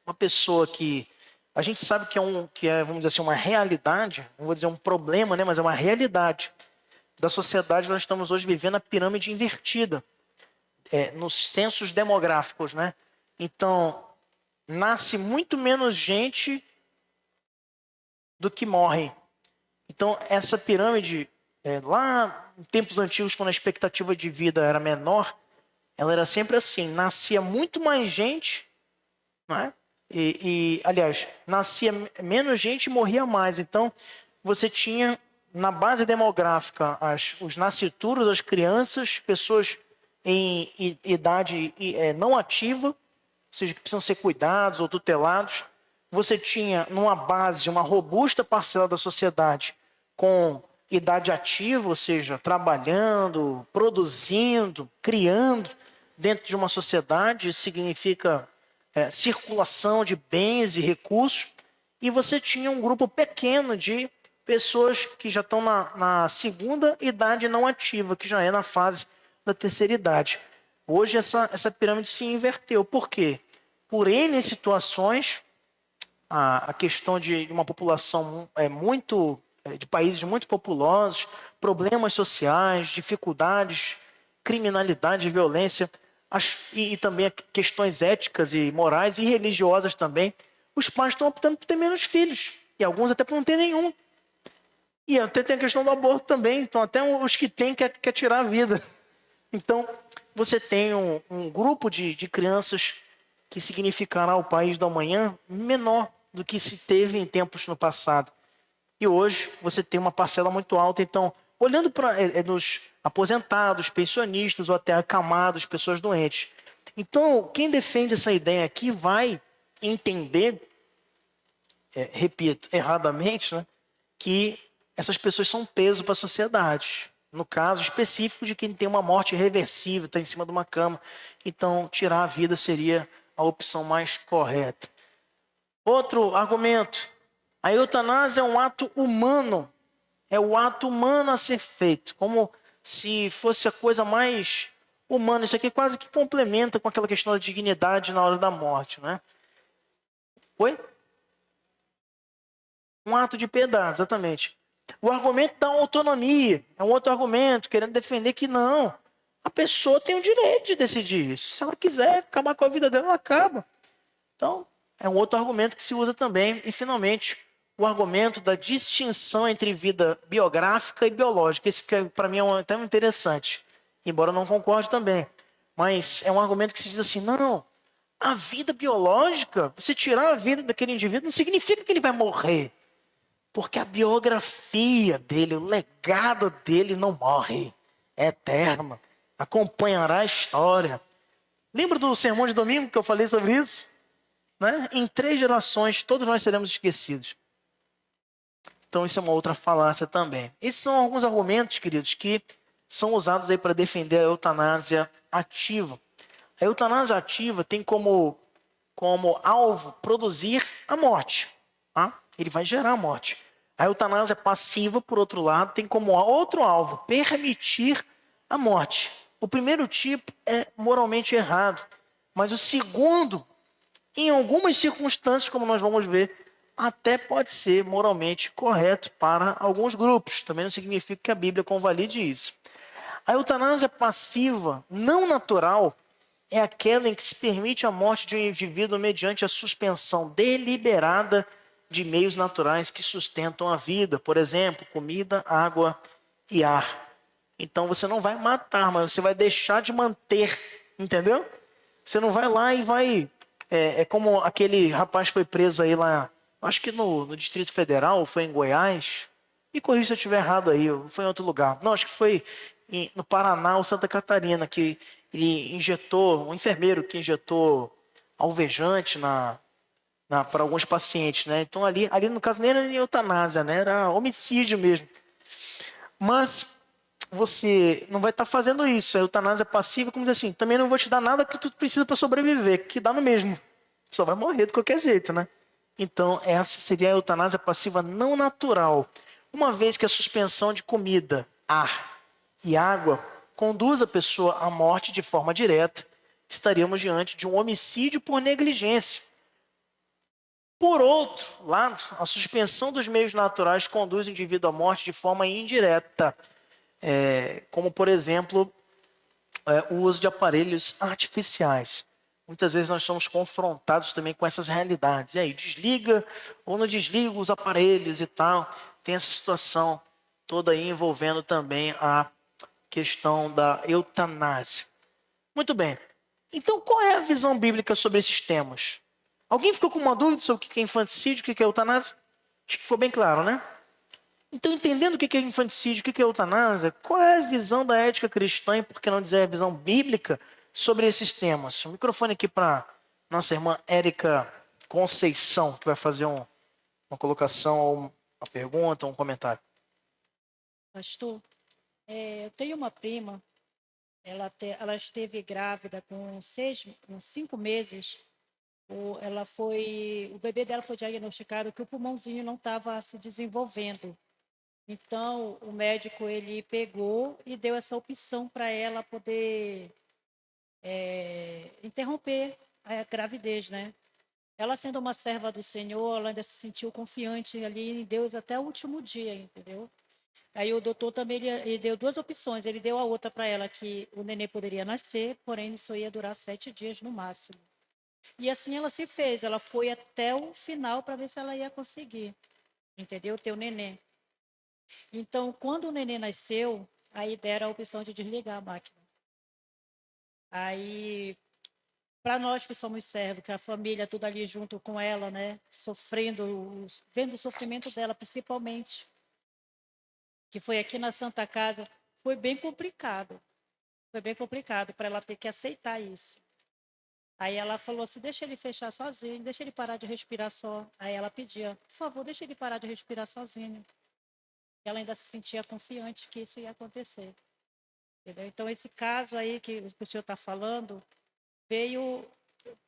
Uma pessoa que a gente sabe vamos dizer assim, uma realidade, não vou dizer um problema, né? Mas é uma realidade da sociedade. Nós estamos hoje vivendo a pirâmide invertida, nos censos demográficos, né? Então, nasce muito menos gente do que morre. Então, essa pirâmide, lá em tempos antigos, quando a expectativa de vida era menor, ela era sempre assim, nascia muito mais gente, não é? Aliás, nascia menos gente e morria mais. Então, você tinha na base demográfica os nascituros, as crianças, pessoas em idade não ativa, ou seja, que precisam ser cuidados ou tutelados. Você tinha numa base uma robusta parcela da sociedade com idade ativa, ou seja, trabalhando, produzindo, criando dentro de uma sociedade. Isso significa circulação de bens e recursos. E você tinha um grupo pequeno de pessoas que já estão na segunda idade não ativa, que já é na fase da terceira idade. Hoje essa pirâmide se inverteu. Por quê? Por N situações, a questão de uma população de países muito populosos, problemas sociais, dificuldades, criminalidade, violência, e também questões éticas e morais e religiosas também. Os pais estão optando por ter menos filhos, e alguns até por não ter nenhum. E até tem a questão do aborto também, então até os que têm quer tirar a vida. Então, você tem um grupo de crianças que significará o país do amanhã menor do que se teve em tempos no passado. E hoje você tem uma parcela muito alta. Então, olhando para nos aposentados, pensionistas ou até acamados, pessoas doentes. Então, quem defende essa ideia aqui vai entender, repito, erradamente, né, que essas pessoas são um peso para a sociedade. No caso específico de quem tem uma morte irreversível, está em cima de uma cama. Então, tirar a vida seria a opção mais correta. Outro argumento. A eutanásia é um ato humano. É o ato humano a ser feito. Como se fosse a coisa mais humana. Isso aqui quase que complementa com aquela questão da dignidade na hora da morte, né? Oi? Um ato de piedade, exatamente. O argumento da autonomia é um outro argumento, querendo defender que não. A pessoa tem o direito de decidir isso. Se ela quiser acabar com a vida dela, ela acaba. Então, é um outro argumento que se usa também. E, finalmente, o argumento da distinção entre vida biográfica e biológica. Esse, para mim, é até interessante, embora eu não concorde também. Mas é um argumento que se diz assim, não, a vida biológica, você tirar a vida daquele indivíduo, não significa que ele vai morrer. Porque a biografia dele, o legado dele não morre. É eterno. Acompanhará a história. Lembra do sermão de domingo que eu falei sobre isso? Né? Em 3 gerações, todos nós seremos esquecidos. Então, isso é uma outra falácia também. Esses são alguns argumentos, queridos, que são usados aí para defender a eutanásia ativa. A eutanásia ativa tem como alvo produzir a morte. Tá? Ele vai gerar a morte. A eutanásia passiva, por outro lado, tem como outro alvo permitir a morte. O primeiro tipo é moralmente errado, mas o segundo, em algumas circunstâncias, como nós vamos ver, até pode ser moralmente correto para alguns grupos. Também não significa que a Bíblia convalide isso. A eutanásia passiva, não natural, é aquela em que se permite a morte de um indivíduo mediante a suspensão deliberada de meios naturais que sustentam a vida. Por exemplo, comida, água e ar. Então você não vai matar, mas você vai deixar de manter Entendeu? Você não vai lá e vai. É como aquele rapaz foi preso aí lá, acho que no Distrito Federal, ou foi em Goiás. Me corrija se eu estiver errado aí, ou foi em outro lugar. Não, acho que foi no Paraná ou Santa Catarina, que ele injetou, um enfermeiro que injetou alvejante para alguns pacientes, né? Então ali no caso nem era nem eutanásia, né? Era homicídio mesmo. Mas você não vai estar fazendo isso. A eutanásia passiva, como dizer assim, também não vou te dar nada que tu precisa para sobreviver, que dá no mesmo. Só vai morrer de qualquer jeito, né? Então, essa seria a eutanásia passiva não natural. Uma vez que a suspensão de comida, ar e água conduz a pessoa à morte de forma direta, estaríamos diante de um homicídio por negligência. Por outro lado, a suspensão dos meios naturais conduz o indivíduo à morte de forma indireta, como, por exemplo, o uso de aparelhos artificiais. Muitas vezes nós somos confrontados também com essas realidades. E aí, desliga ou não desliga os aparelhos e tal. Tem essa situação toda aí envolvendo também a questão da eutanásia. Muito bem. Então, qual é a visão bíblica sobre esses temas? Alguém ficou com uma dúvida sobre o que é infanticídio, o que é eutanásia? Acho que foi bem claro, né? Então, entendendo o que é infanticídio, o que é eutanásia, qual é a visão da ética cristã e, por que não dizer, a visão bíblica sobre esses temas? O microfone aqui para nossa irmã Érica Conceição, que vai fazer uma colocação, ou uma pergunta, um comentário. Pastor, eu tenho uma prima, ela esteve grávida com 5 meses. O bebê dela foi diagnosticado que o pulmãozinho não estava se desenvolvendo. Então, o médico ele pegou e deu essa opção para ela poder interromper a gravidez, né? Ela sendo uma serva do Senhor, ela ainda se sentiu confiante ali em Deus até o último dia, entendeu? Aí o doutor também ele deu duas opções. Ele deu a outra para ela que o nenê poderia nascer, porém isso ia durar 7 dias no máximo. E assim ela se fez. Ela foi até o final para ver se ela ia conseguir, entendeu? Ter o nenê. Então, quando o nenê nasceu, aí deram a opção de desligar a máquina. Aí, para nós que somos servos, que a família tudo ali junto com ela, né, sofrendo, vendo o sofrimento dela, principalmente, que foi aqui na Santa Casa, foi bem complicado. Foi bem complicado para ela ter que aceitar isso. Aí ela falou assim: deixa ele fechar sozinho, deixa ele parar de respirar só. Aí ela pedia: por favor, deixa ele parar de respirar sozinho. E ela ainda se sentia confiante que isso ia acontecer. Entendeu? Então, esse caso aí que o senhor está falando, veio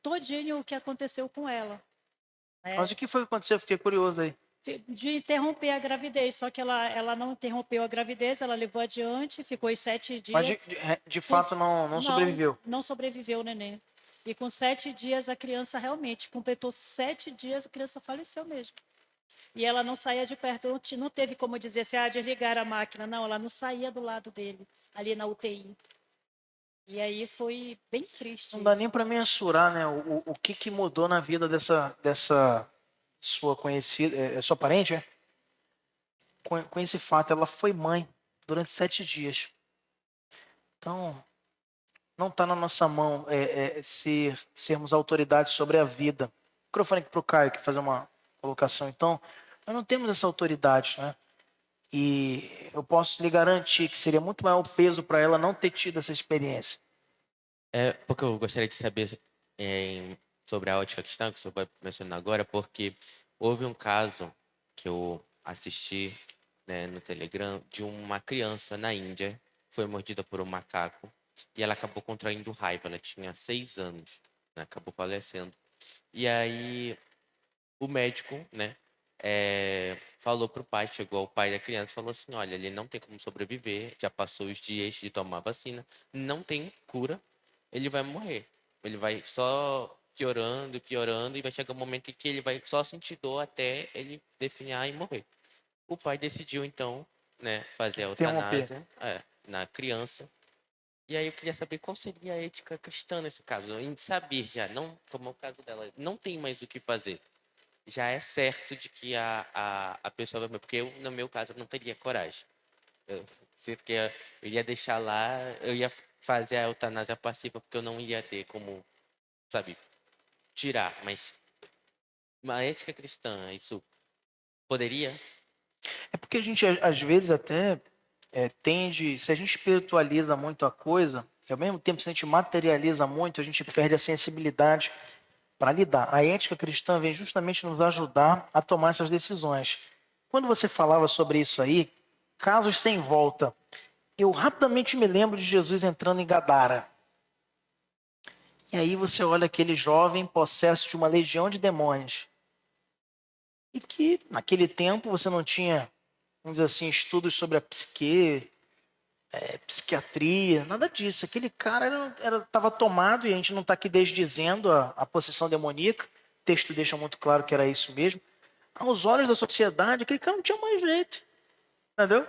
todinho o que aconteceu com ela. Mas o que foi que aconteceu? Eu fiquei curioso aí. De interromper a gravidez, só que ela não interrompeu a gravidez, ela levou adiante, ficou os 7 Mas dias. de fato não sobreviveu. Não sobreviveu o neném. E com 7 dias a criança realmente completou 7 dias, a criança faleceu mesmo. E ela não saía de perto, não teve como dizer assim, desligar a máquina. Não, ela não saía do lado dele, ali na UTI. E aí foi bem triste Não dá isso. nem para mensurar, né, o que mudou na vida dessa sua conhecida, sua parente, é? Com esse fato, ela foi mãe durante 7 dias. Então, não está na nossa mão sermos autoridades sobre a vida. O microfone aqui para o Caio, que fazer uma colocação. Então, nós não temos essa autoridade, né? E eu posso lhe garantir que seria muito maior o peso para ela não ter tido essa experiência. Porque eu gostaria de saber sobre a ótica cristã, que o senhor vai mencionar agora, porque houve um caso que eu assisti, né, no Telegram de uma criança na Índia, foi mordida por um macaco e ela acabou contraindo raiva. Ela tinha 6 anos, né, acabou falecendo. E aí o médico, né, falou pro pai, chegou ao pai da criança e falou assim: olha, ele não tem como sobreviver, já passou os dias de tomar vacina, não tem cura, ele vai morrer. Ele vai só piorando e piorando, e vai chegar um momento em que ele vai só sentir dor até ele definhar e morrer. O pai decidiu, então, né, fazer a Interromper. eutanásia na criança. E aí eu queria saber qual seria a ética cristã nesse caso, em saber já, não como é o caso dela, não tem mais o que fazer. Já é certo de que a pessoa vai morrer, porque eu, no meu caso, eu não teria coragem. Eu sinto que eu ia deixar lá, eu ia fazer a eutanásia passiva, porque eu não ia ter como, sabe, tirar. Mas uma ética cristã, isso poderia? É porque a gente, às vezes, até tende, se a gente espiritualiza muito a coisa, e ao mesmo tempo, se a gente materializa muito, a gente perde a sensibilidade para lidar. A ética cristã vem justamente nos ajudar a tomar essas decisões. Quando você falava sobre isso aí, casos sem volta, eu rapidamente me lembro de Jesus entrando em Gadara. E aí você olha aquele jovem possesso de uma legião de demônios. E que, naquele tempo, você não tinha, vamos dizer assim, estudos sobre a psique, psiquiatria, nada disso. Aquele cara estava tomado, e a gente não está aqui desdizendo a possessão demoníaca. O texto deixa muito claro que era isso mesmo. Aos olhos da sociedade, aquele cara não tinha mais jeito. Entendeu?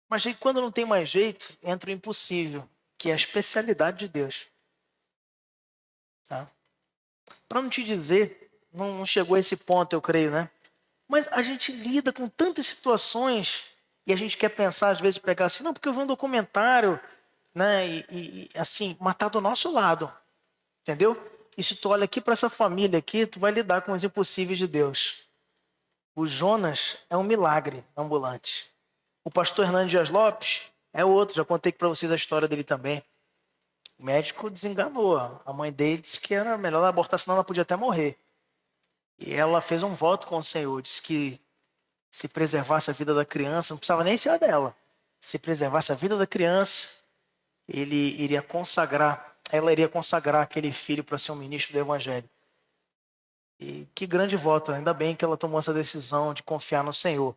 Mas aí, quando não tem mais jeito, entra o impossível, que é a especialidade de Deus. Tá? Para não te dizer, não chegou a esse ponto, eu creio, né? Mas a gente lida com tantas situações e a gente quer pensar, às vezes, pegar assim, não, porque eu vi um documentário, né? Assim, matar do nosso lado. Entendeu? E se tu olha aqui para essa família aqui, tu vai lidar com os impossíveis de Deus. O Jonas é um milagre ambulante. O pastor Hernando Dias Lopes é outro, já contei para vocês a história dele também. O médico desenganou. A mãe dele disse que era melhor ela abortar, senão ela podia até morrer. E ela fez um voto com o Senhor, disse que se preservasse a vida da criança, não precisava nem ser a dela. Se preservasse a vida da criança, ela iria consagrar aquele filho para ser um ministro do Evangelho. E que grande voto, ainda bem que ela tomou essa decisão de confiar no Senhor.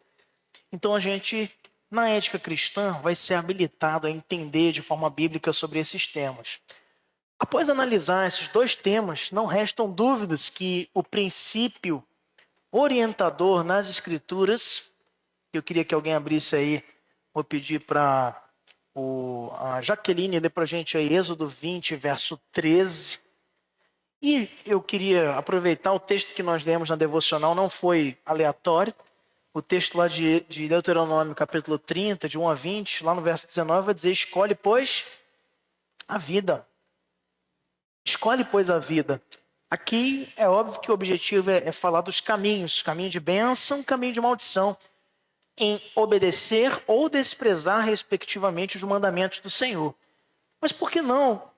Então a gente, na ética cristã, vai ser habilitado a entender de forma bíblica sobre esses temas. Após analisar esses dois temas, não restam dúvidas que o princípio orientador nas Escrituras, eu queria que alguém abrisse aí, vou pedir para a Jaqueline ler para a gente aí Êxodo 20, verso 13. E eu queria aproveitar o texto que nós lemos na devocional, não foi aleatório. O texto lá de Deuteronômio, capítulo 30, de 1 a 20, lá no verso 19, vai dizer: escolhe, pois, a vida. Escolhe, pois, a vida. Aqui é óbvio que o objetivo é falar dos caminhos, caminho de bênção, caminho de maldição, em obedecer ou desprezar, respectivamente, os mandamentos do Senhor. Mas por que não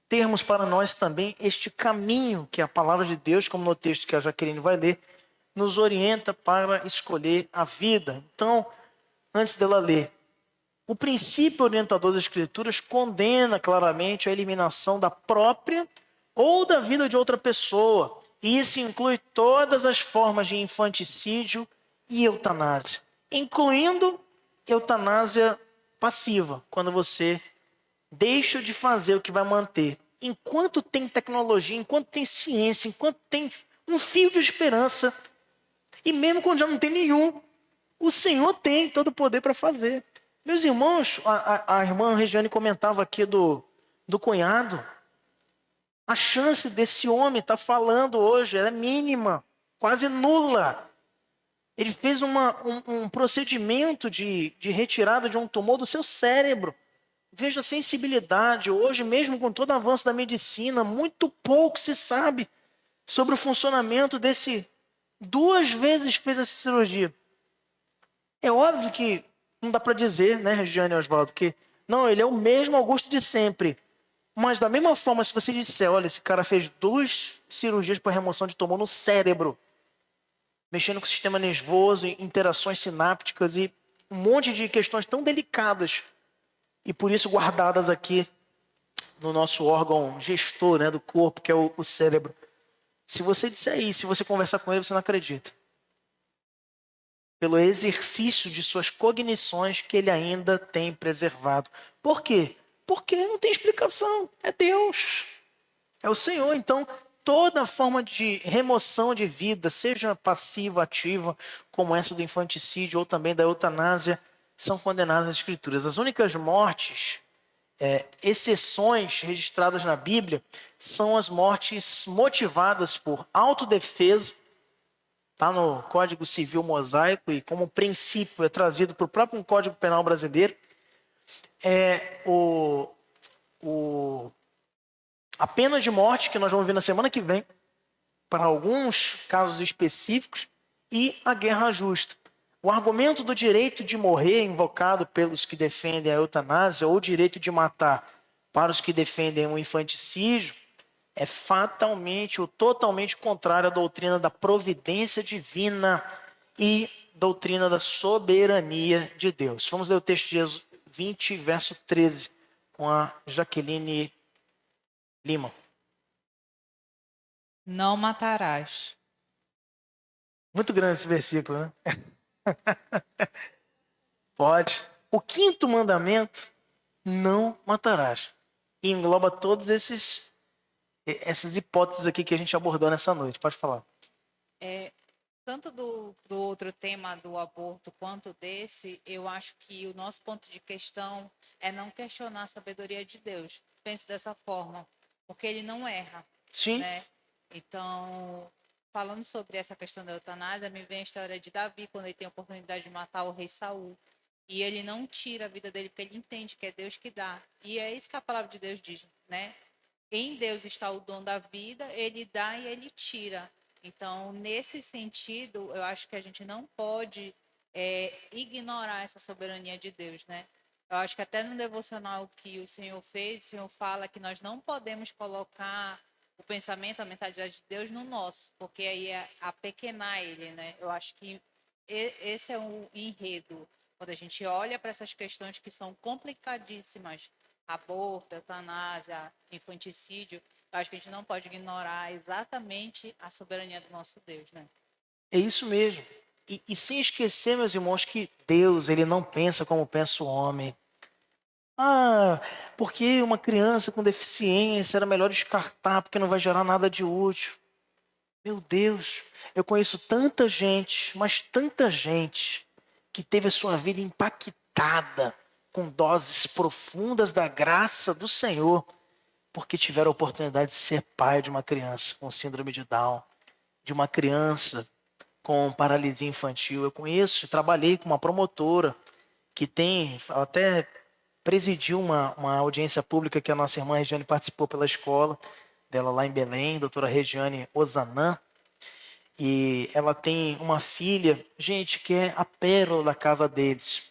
termos para nós também este caminho que a palavra de Deus, como no texto que a Jaqueline vai ler, nos orienta para escolher a vida? Então, antes dela ler, o princípio orientador das Escrituras condena claramente a eliminação da própria ou da vida de outra pessoa. E isso inclui todas as formas de infanticídio e eutanásia, incluindo eutanásia passiva, quando você deixa de fazer o que vai manter. Enquanto tem tecnologia, enquanto tem ciência, enquanto tem um fio de esperança, e mesmo quando já não tem nenhum, o Senhor tem todo o poder para fazer. Meus irmãos, a irmã Regiane comentava aqui do cunhado. A chance desse homem estar falando hoje é mínima, quase nula. Ele fez um procedimento de retirada de um tumor do seu cérebro. Veja a sensibilidade. Hoje, mesmo com todo o avanço da medicina, muito pouco se sabe sobre o funcionamento desse. 2 vezes fez essa cirurgia. É óbvio que não dá para dizer, né, Regiane e Oswaldo, que não, ele é o mesmo Augusto de sempre. Mas da mesma forma, se você disser, olha, esse cara fez 2 cirurgias para remoção de tumor no cérebro, mexendo com o sistema nervoso, interações sinápticas e um monte de questões tão delicadas, e por isso guardadas aqui no nosso órgão gestor, né, do corpo, que é o cérebro. Se você disser isso, se você conversar com ele, você não acredita. Pelo exercício de suas cognições que ele ainda tem preservado. Por quê? Porque não tem explicação. É Deus. É o Senhor. Então, toda forma de remoção de vida, seja passiva, ativa, como essa do infanticídio ou também da eutanásia, são condenadas nas Escrituras. As únicas mortes, exceções registradas na Bíblia, são as mortes motivadas por autodefesa. Está no Código Civil Mosaico e como princípio é trazido para o próprio Código Penal brasileiro. É a pena de morte, que nós vamos ver na semana que vem, para alguns casos específicos, e a guerra justa. O argumento do direito de morrer, invocado pelos que defendem a eutanásia, ou o direito de matar para os que defendem o infanticídio, é fatalmente ou totalmente contrário à doutrina da providência divina e doutrina da soberania de Deus. Vamos ler o texto de Êxodo 20, verso 13, com a Jaqueline Lima. Não matarás. Muito grande esse versículo, né? Pode. O quinto mandamento, não matarás. E engloba todas essas hipóteses aqui que a gente abordou nessa noite. Pode falar. Tanto do outro tema do aborto quanto desse, eu acho que o nosso ponto de questão é não questionar a sabedoria de Deus. Pense dessa forma, porque ele não erra, Sim. né? Então, falando sobre essa questão da eutanásia, me vem a história de Davi, quando ele tem a oportunidade de matar o rei Saul. E ele não tira a vida dele, porque ele entende que é Deus que dá. E é isso que a palavra de Deus diz, né? Em Deus está o dom da vida, ele dá e ele tira. Então, nesse sentido, eu acho que a gente não pode ignorar essa soberania de Deus, né? Eu acho que até no devocional que o Senhor fez, o Senhor fala que nós não podemos colocar o pensamento, a mentalidade de Deus no nosso, porque aí é apequenar ele, né? Eu acho que esse é um enredo. Quando a gente olha para essas questões que são complicadíssimas, aborto, eutanásia, infanticídio, eu acho que a gente não pode ignorar exatamente a soberania do nosso Deus, né? É isso mesmo. E sem esquecer, meus irmãos, que Deus, ele não pensa como pensa o homem. Ah, porque uma criança com deficiência era melhor descartar, porque não vai gerar nada de útil. Meu Deus, eu conheço tanta gente, mas tanta gente, que teve a sua vida impactada com doses profundas da graça do Senhor, porque tiveram a oportunidade de ser pai de uma criança com síndrome de Down, de uma criança com paralisia infantil. Eu conheço, trabalhei com uma promotora que tem, até presidiu uma audiência pública que a nossa irmã Regiane participou pela escola dela lá em Belém, doutora Regiane Ozanam. E ela tem uma filha, gente, que é a pérola da casa deles.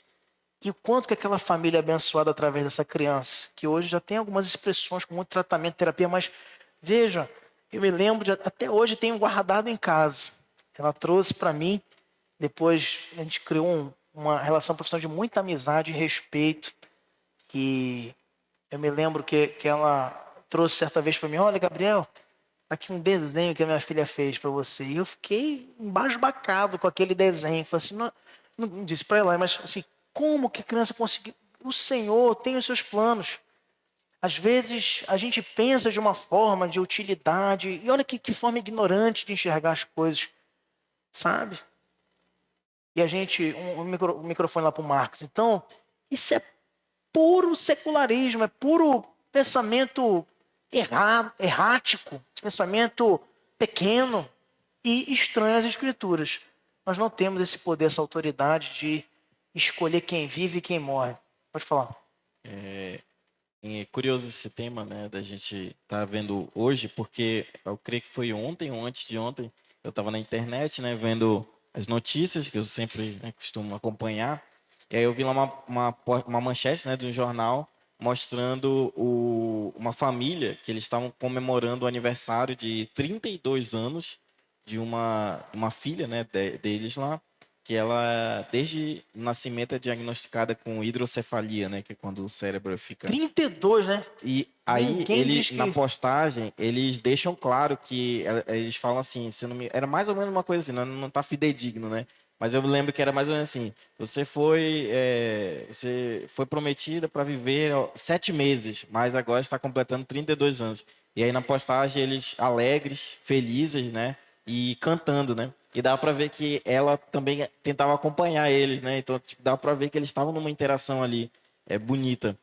E o quanto que aquela família é abençoada através dessa criança, que hoje já tem algumas expressões com muito tratamento, terapia, mas veja, eu me lembro, até hoje tenho guardado em casa. Ela trouxe para mim, depois a gente criou uma relação profissional de muita amizade e respeito. E eu me lembro que ela trouxe certa vez para mim, olha, Gabriel, aqui um desenho que a minha filha fez para você. E eu fiquei embasbacado com aquele desenho. Falei assim, não disse para ela, mas assim, como que a criança conseguiu? O Senhor tem os seus planos. Às vezes a gente pensa de uma forma de utilidade, e olha que forma ignorante de enxergar as coisas, sabe? E a gente, um microfone lá para o Marcos. Então, isso é puro secularismo, é puro pensamento errático, pensamento pequeno e estranho às Escrituras. Nós não temos esse poder, essa autoridade de escolher quem vive e quem morre. Pode falar. É curioso esse tema, né, da gente estar vendo hoje, porque eu creio que foi ontem ou antes de ontem, eu estava na internet, né, vendo as notícias, que eu sempre, né, costumo acompanhar, e aí eu vi lá uma manchete, né, de um jornal mostrando uma família que eles estavam comemorando o aniversário de 32 anos de uma filha, né, deles lá, que ela, desde o nascimento, é diagnosticada com hidrocefalia, né? Que é quando o cérebro fica... 32, né? E aí, Ninguém diz eles, que... na postagem, eles deixam claro que... Eles falam assim, se não me... era mais ou menos uma coisa assim, não tá fidedigno, né? Mas eu lembro que era mais ou menos assim, você foi prometida para viver 7 meses, mas agora está completando 32 anos. E aí na postagem eles alegres, felizes, né? E cantando, né? E dava para ver que ela também tentava acompanhar eles, né? Então tipo, dava para ver que eles estavam numa interação ali bonita.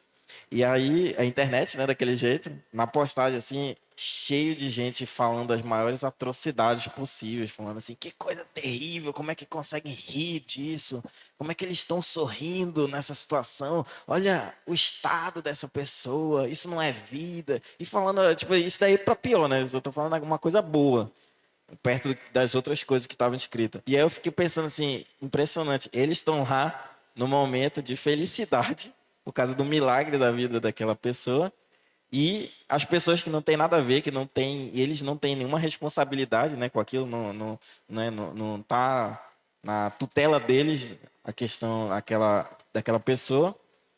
E aí a internet, né, daquele jeito, na postagem assim, cheio de gente falando as maiores atrocidades possíveis, falando assim, que coisa terrível, como é que conseguem rir disso? Como é que eles estão sorrindo nessa situação? Olha o estado dessa pessoa, isso não é vida. E falando, tipo, isso daí para pior, né? Eu tô falando alguma coisa boa, perto das outras coisas que estavam escritas. E aí eu fiquei pensando assim, impressionante, eles estão lá no momento de felicidade, por causa do milagre da vida daquela pessoa, e as pessoas que não têm nada a ver, que não têm, eles não têm nenhuma responsabilidade, né, com aquilo, não tá na tutela deles a questão daquela pessoa,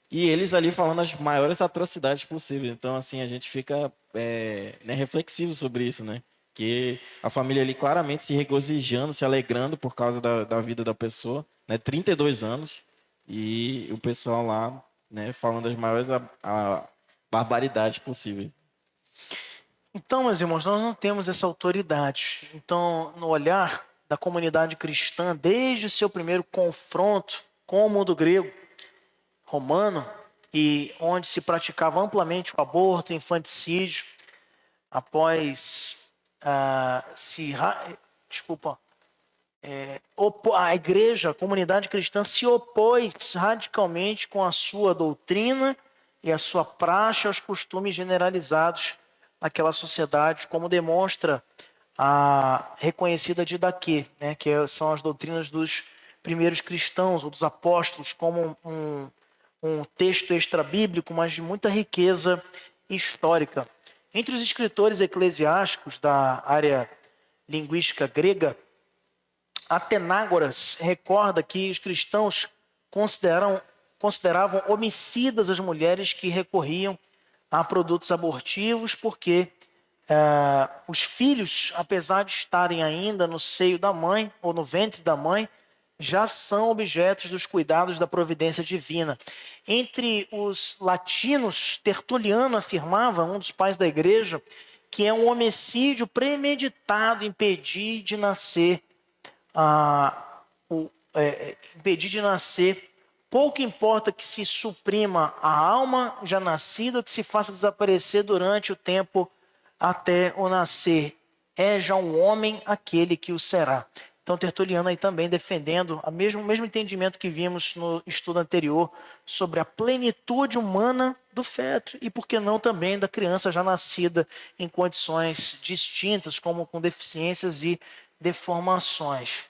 e eles ali falando as maiores atrocidades possíveis. Então, assim, a gente fica né, reflexivo sobre isso, né? Que a família ali claramente se regozijando, se alegrando por causa da vida da pessoa, né? 32 anos, e o pessoal lá, né, falando as maiores barbaridades possíveis. Então, meus irmãos, nós não temos essa autoridade. Então, no olhar da comunidade cristã, desde o seu primeiro confronto com o mundo grego, romano, e onde se praticava amplamente o aborto, o infanticídio, após a igreja, a comunidade cristã se opôs radicalmente com a sua doutrina e a sua praxe aos costumes generalizados naquela sociedade, como demonstra a reconhecida Didaquê, né, que são as doutrinas dos primeiros cristãos ou dos apóstolos, como um texto extra-bíblico, mas de muita riqueza histórica. Entre os escritores eclesiásticos da área linguística grega, Atenágoras recorda que os cristãos consideravam homicidas as mulheres que recorriam a produtos abortivos, porque os filhos, apesar de estarem ainda no seio da mãe ou no ventre da mãe, já são objetos dos cuidados da providência divina. Entre os latinos, Tertuliano afirmava, um dos pais da igreja, que é um homicídio premeditado impedir de nascer pouco importa que se suprima a alma já nascida ou que se faça desaparecer durante o tempo até o nascer. É já um homem aquele que o será. Então, Tertuliano aí também defendendo o mesmo entendimento que vimos no estudo anterior sobre a plenitude humana do feto e, por que não, também da criança já nascida em condições distintas, como com deficiências e deformações.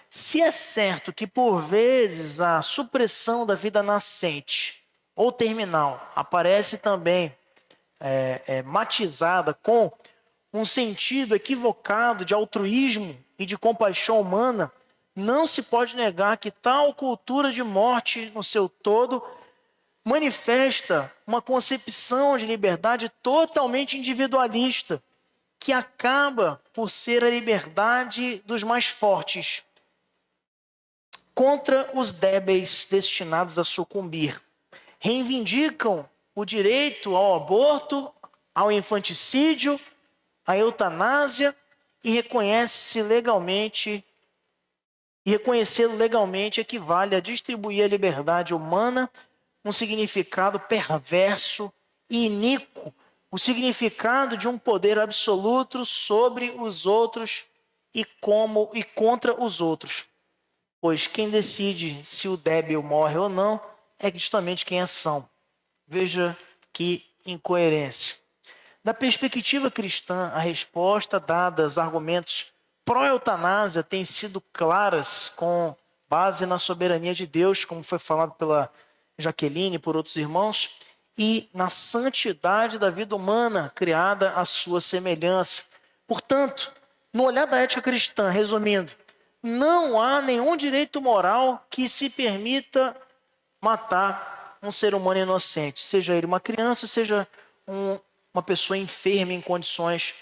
Se é certo que, por vezes, a supressão da vida nascente ou terminal aparece também matizada com um sentido equivocado de altruísmo e de compaixão humana, não se pode negar que tal cultura de morte no seu todo manifesta uma concepção de liberdade totalmente individualista, que acaba por ser a liberdade dos mais fortes contra os débeis destinados a sucumbir. Reivindicam o direito ao aborto, ao infanticídio, à eutanásia e reconhecê-lo legalmente equivale a distribuir a liberdade humana um significado perverso e iníquo, o significado de um poder absoluto sobre os outros e contra os outros. Pois quem decide se o débil morre ou não é justamente quem é são. Veja que incoerência. Da perspectiva cristã, a resposta dada aos argumentos pró-eutanásia tem sido claras, com base na soberania de Deus, como foi falado pela Jaqueline e por outros irmãos, e na santidade da vida humana, criada à sua semelhança. Portanto, no olhar da ética cristã, resumindo, não há nenhum direito moral que se permita matar um ser humano inocente, seja ele uma criança, seja uma pessoa enferma em condições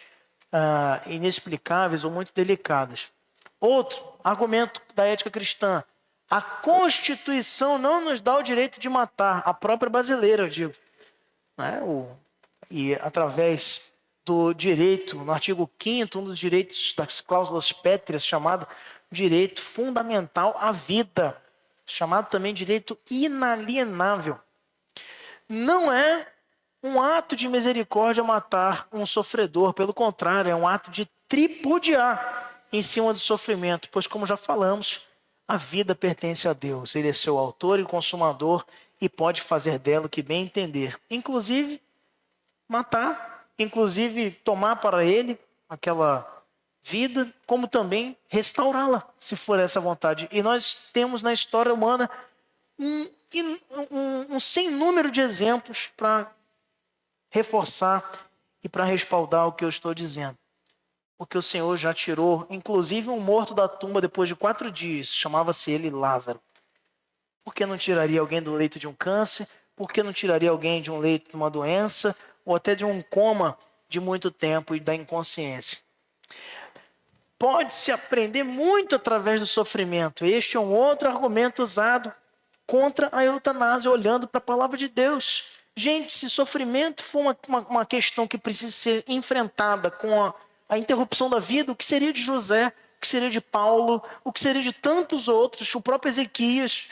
inexplicáveis ou muito delicadas. Outro argumento da ética cristã: a Constituição não nos dá o direito de matar, a própria brasileira, eu digo. E através do direito, no artigo 5º, um dos direitos das cláusulas pétreas, chamado direito fundamental à vida, chamado também direito inalienável. Não é um ato de misericórdia matar um sofredor. Pelo contrário, é um ato de tripudiar em cima do sofrimento, pois, como já falamos, a vida pertence a Deus. Ele é seu autor e consumador e pode fazer dela o que bem entender. Inclusive, matar, inclusive tomar para ele aquela vida, como também restaurá-la, se for essa vontade. E nós temos na história humana um sem número de exemplos para reforçar e para respaldar o que eu estou dizendo. Porque o Senhor já tirou, inclusive, um morto da tumba depois de 4 dias. Chamava-se ele Lázaro. Por que não tiraria alguém do leito de um câncer? Por que não tiraria alguém de um leito de uma doença? Ou até de um coma de muito tempo e da inconsciência? Pode-se aprender muito através do sofrimento. Este é um outro argumento usado contra a eutanásia, olhando para a palavra de Deus. Gente, se sofrimento for uma questão que precisa ser enfrentada com a interrupção da vida, o que seria de José, o que seria de Paulo, o que seria de tantos outros, o próprio Ezequias?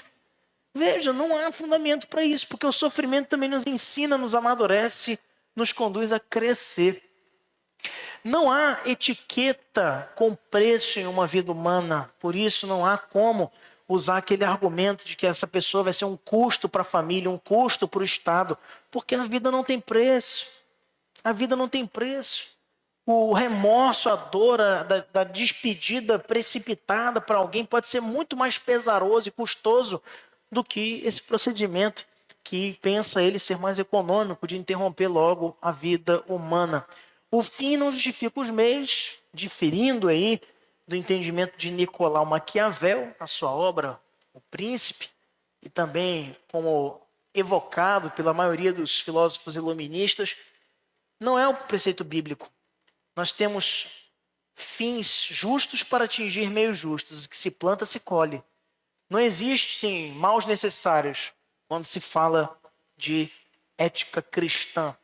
Veja, não há fundamento para isso, porque o sofrimento também nos ensina, nos amadurece, nos conduz a crescer. Não há etiqueta com preço em uma vida humana, por isso não há como usar aquele argumento de que essa pessoa vai ser um custo para a família, um custo para o Estado, porque a vida não tem preço. A vida não tem preço. O remorso, a dor da despedida precipitada para alguém pode ser muito mais pesaroso e custoso do que esse procedimento que pensa ele ser mais econômico de interromper logo a vida humana. O fim não justifica os meios, diferindo aí do entendimento de Nicolau Maquiavel, na sua obra O Príncipe, e também como evocado pela maioria dos filósofos iluministas, não é o preceito bíblico. Nós temos fins justos para atingir meios justos. O que se planta, se colhe. Não existem maus necessários quando se fala de ética cristã.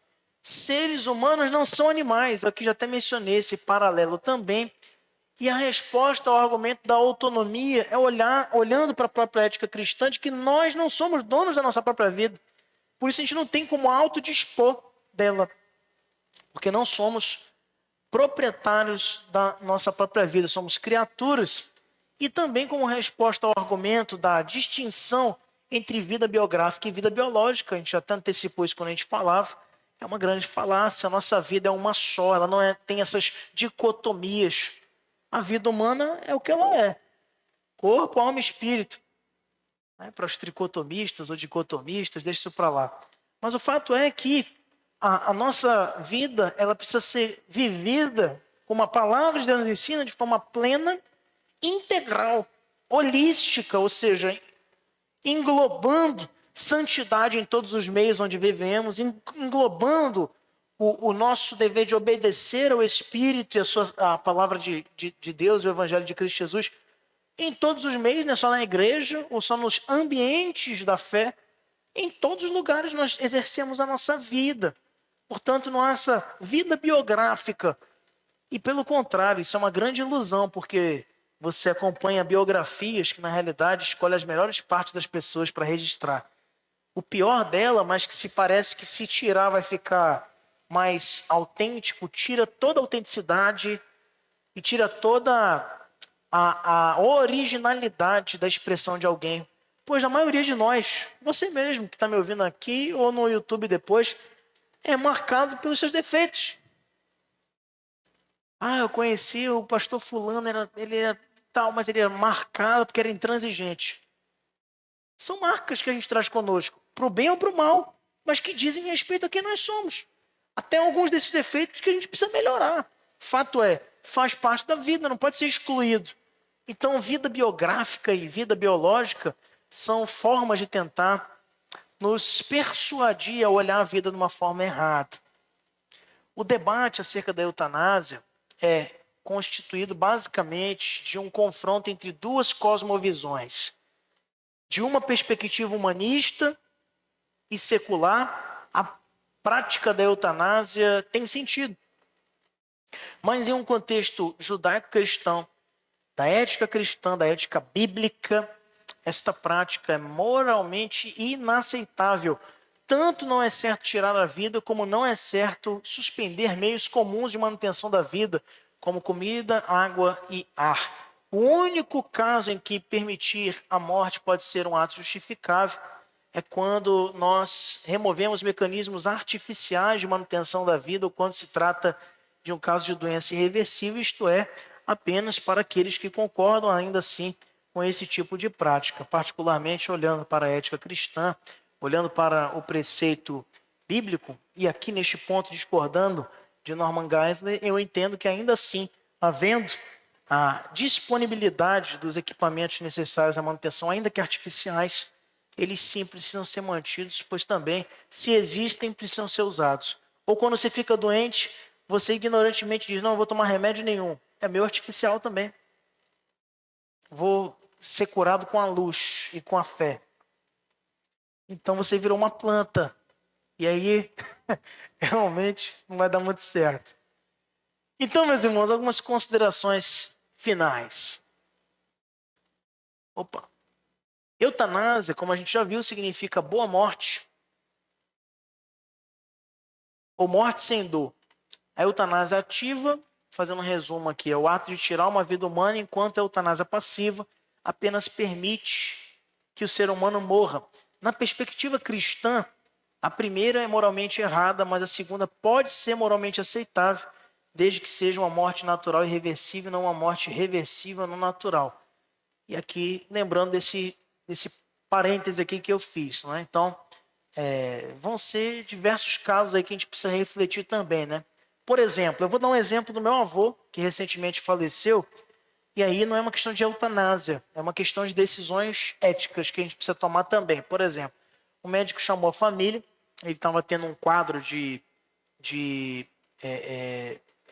Seres humanos não são animais. Aqui já até mencionei esse paralelo também. E a resposta ao argumento da autonomia é olhando para a própria ética cristã, de que nós não somos donos da nossa própria vida. Por isso a gente não tem como autodispor dela. Porque não somos proprietários da nossa própria vida, somos criaturas. E também como resposta ao argumento da distinção entre vida biográfica e vida biológica, a gente já até antecipou isso quando a gente falava, é uma grande falácia, a nossa vida é uma só, ela não tem essas dicotomias. A vida humana é o que ela é, corpo, alma e espírito. Para os tricotomistas ou dicotomistas, deixa isso para lá. Mas o fato é que a nossa vida, ela precisa ser vivida, como a palavra de Deus nos ensina, de forma plena, integral, holística, ou seja, englobando santidade em todos os meios onde vivemos, englobando o nosso dever de obedecer ao Espírito e a palavra de Deus e o Evangelho de Cristo Jesus em todos os meios, não é só na igreja ou só nos ambientes da fé, em todos os lugares nós exercemos a nossa vida. Portanto, nossa vida biográfica. E pelo contrário, isso é uma grande ilusão, porque você acompanha biografias que na realidade escolhem as melhores partes das pessoas para registrar. O pior dela, mas que se parece que se tirar vai ficar mais autêntico, tira toda a autenticidade e tira toda a originalidade da expressão de alguém. Pois a maioria de nós, você mesmo que está me ouvindo aqui ou no YouTube depois, é marcado pelos seus defeitos. Eu conheci o pastor fulano, ele era tal, mas ele era marcado porque era intransigente. São marcas que a gente traz conosco, para o bem ou para o mal, mas que dizem respeito a quem nós somos. Até alguns desses defeitos que a gente precisa melhorar. Fato é, faz parte da vida, não pode ser excluído. Então, vida biográfica e vida biológica são formas de tentar nos persuadir a olhar a vida de uma forma errada. O debate acerca da eutanásia é constituído basicamente de um confronto entre duas cosmovisões. De uma perspectiva humanista e secular, a prática da eutanásia tem sentido. Mas em um contexto judaico-cristão, da ética bíblica, esta prática é moralmente inaceitável, tanto não é certo tirar a vida, como não é certo suspender meios comuns de manutenção da vida, como comida, água e ar. O único caso em que permitir a morte pode ser um ato justificável é quando nós removemos mecanismos artificiais de manutenção da vida ou quando se trata de um caso de doença irreversível, isto é, apenas para aqueles que concordam ainda assim com esse tipo de prática, particularmente olhando para a ética cristã, olhando para o preceito bíblico, e aqui neste ponto discordando de Norman Geisler, eu entendo que ainda assim, havendo a disponibilidade dos equipamentos necessários à manutenção, ainda que artificiais, eles sim precisam ser mantidos, pois também, se existem, precisam ser usados. Ou quando você fica doente, você ignorantemente diz, não, eu vou tomar remédio nenhum. É meu artificial também. Vou ser curado com a luz e com a fé. Então você virou uma planta. E aí, realmente, não vai dar muito certo. Então, meus irmãos, algumas considerações finais. Opa. Eutanásia, como a gente já viu, significa boa morte ou morte sem dor. A eutanásia ativa, fazendo um resumo aqui, é o ato de tirar uma vida humana, enquanto a eutanásia passiva apenas permite que o ser humano morra. Na perspectiva cristã, a primeira é moralmente errada, mas a segunda pode ser moralmente aceitável, desde que seja uma morte natural e irreversível, não uma morte reversível não natural. E aqui, lembrando desse parêntese aqui que eu fiz, né? Então, vão ser diversos casos aí que a gente precisa refletir também, né? Por exemplo, eu vou dar um exemplo do meu avô, que recentemente faleceu, e aí não é uma questão de eutanásia, é uma questão de decisões éticas que a gente precisa tomar também. Por exemplo, o médico chamou a família, ele estava tendo um quadro de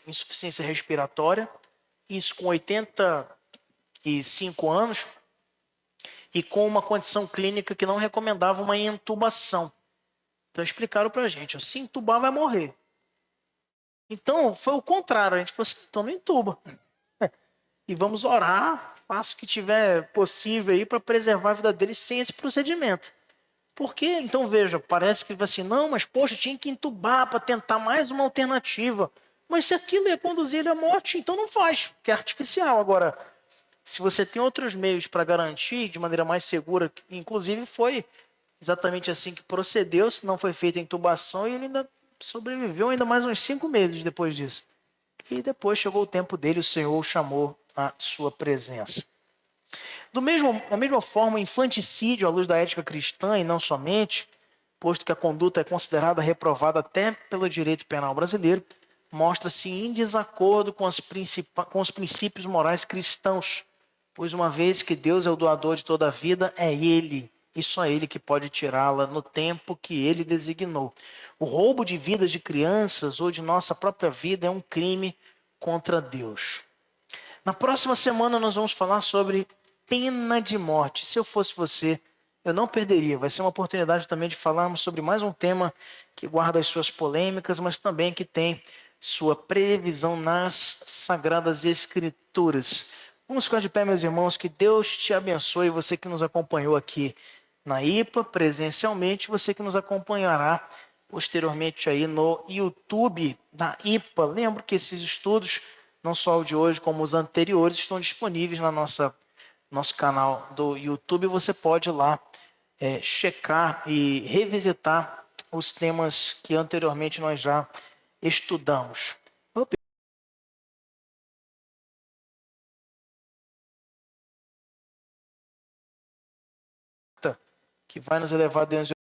insuficiência respiratória, isso com 85 anos, e com uma condição clínica que não recomendava uma intubação. Então explicaram pra gente, se intubar vai morrer. Então foi o contrário, a gente falou assim, então não intuba. E vamos orar, faça o que tiver possível aí para preservar a vida dele sem esse procedimento. Porque, então veja, parece que assim, não, mas poxa, tinha que intubar para tentar mais uma alternativa. Mas se aquilo ia conduzir ele à morte, então não faz, que é artificial. Agora, se você tem outros meios para garantir de maneira mais segura, inclusive foi exatamente assim que procedeu, se não foi feita a intubação, e ele ainda sobreviveu ainda mais uns 5 meses depois disso. E depois chegou o tempo dele, o Senhor o chamou à sua presença. Da mesma forma, o infanticídio, à luz da ética cristã e não somente, posto que a conduta é considerada reprovada até pelo direito penal brasileiro, mostra-se em desacordo com os princípios morais cristãos, pois uma vez que Deus é o doador de toda a vida, é Ele, e só Ele que pode tirá-la no tempo que Ele designou. O roubo de vidas de crianças ou de nossa própria vida é um crime contra Deus. Na próxima semana nós vamos falar sobre pena de morte. Se eu fosse você, eu não perderia. Vai ser uma oportunidade também de falarmos sobre mais um tema que guarda as suas polêmicas, mas também que tem sua previsão nas Sagradas Escrituras. Vamos ficar de pé, meus irmãos, que Deus te abençoe, você que nos acompanhou aqui na IPA, presencialmente, você que nos acompanhará posteriormente aí no YouTube da IPA. Lembro que esses estudos, não só o de hoje, como os anteriores, estão disponíveis na nosso canal do YouTube. Você pode ir lá checar e revisitar os temas que anteriormente nós já estudamos. Que vai nos elevar a Deus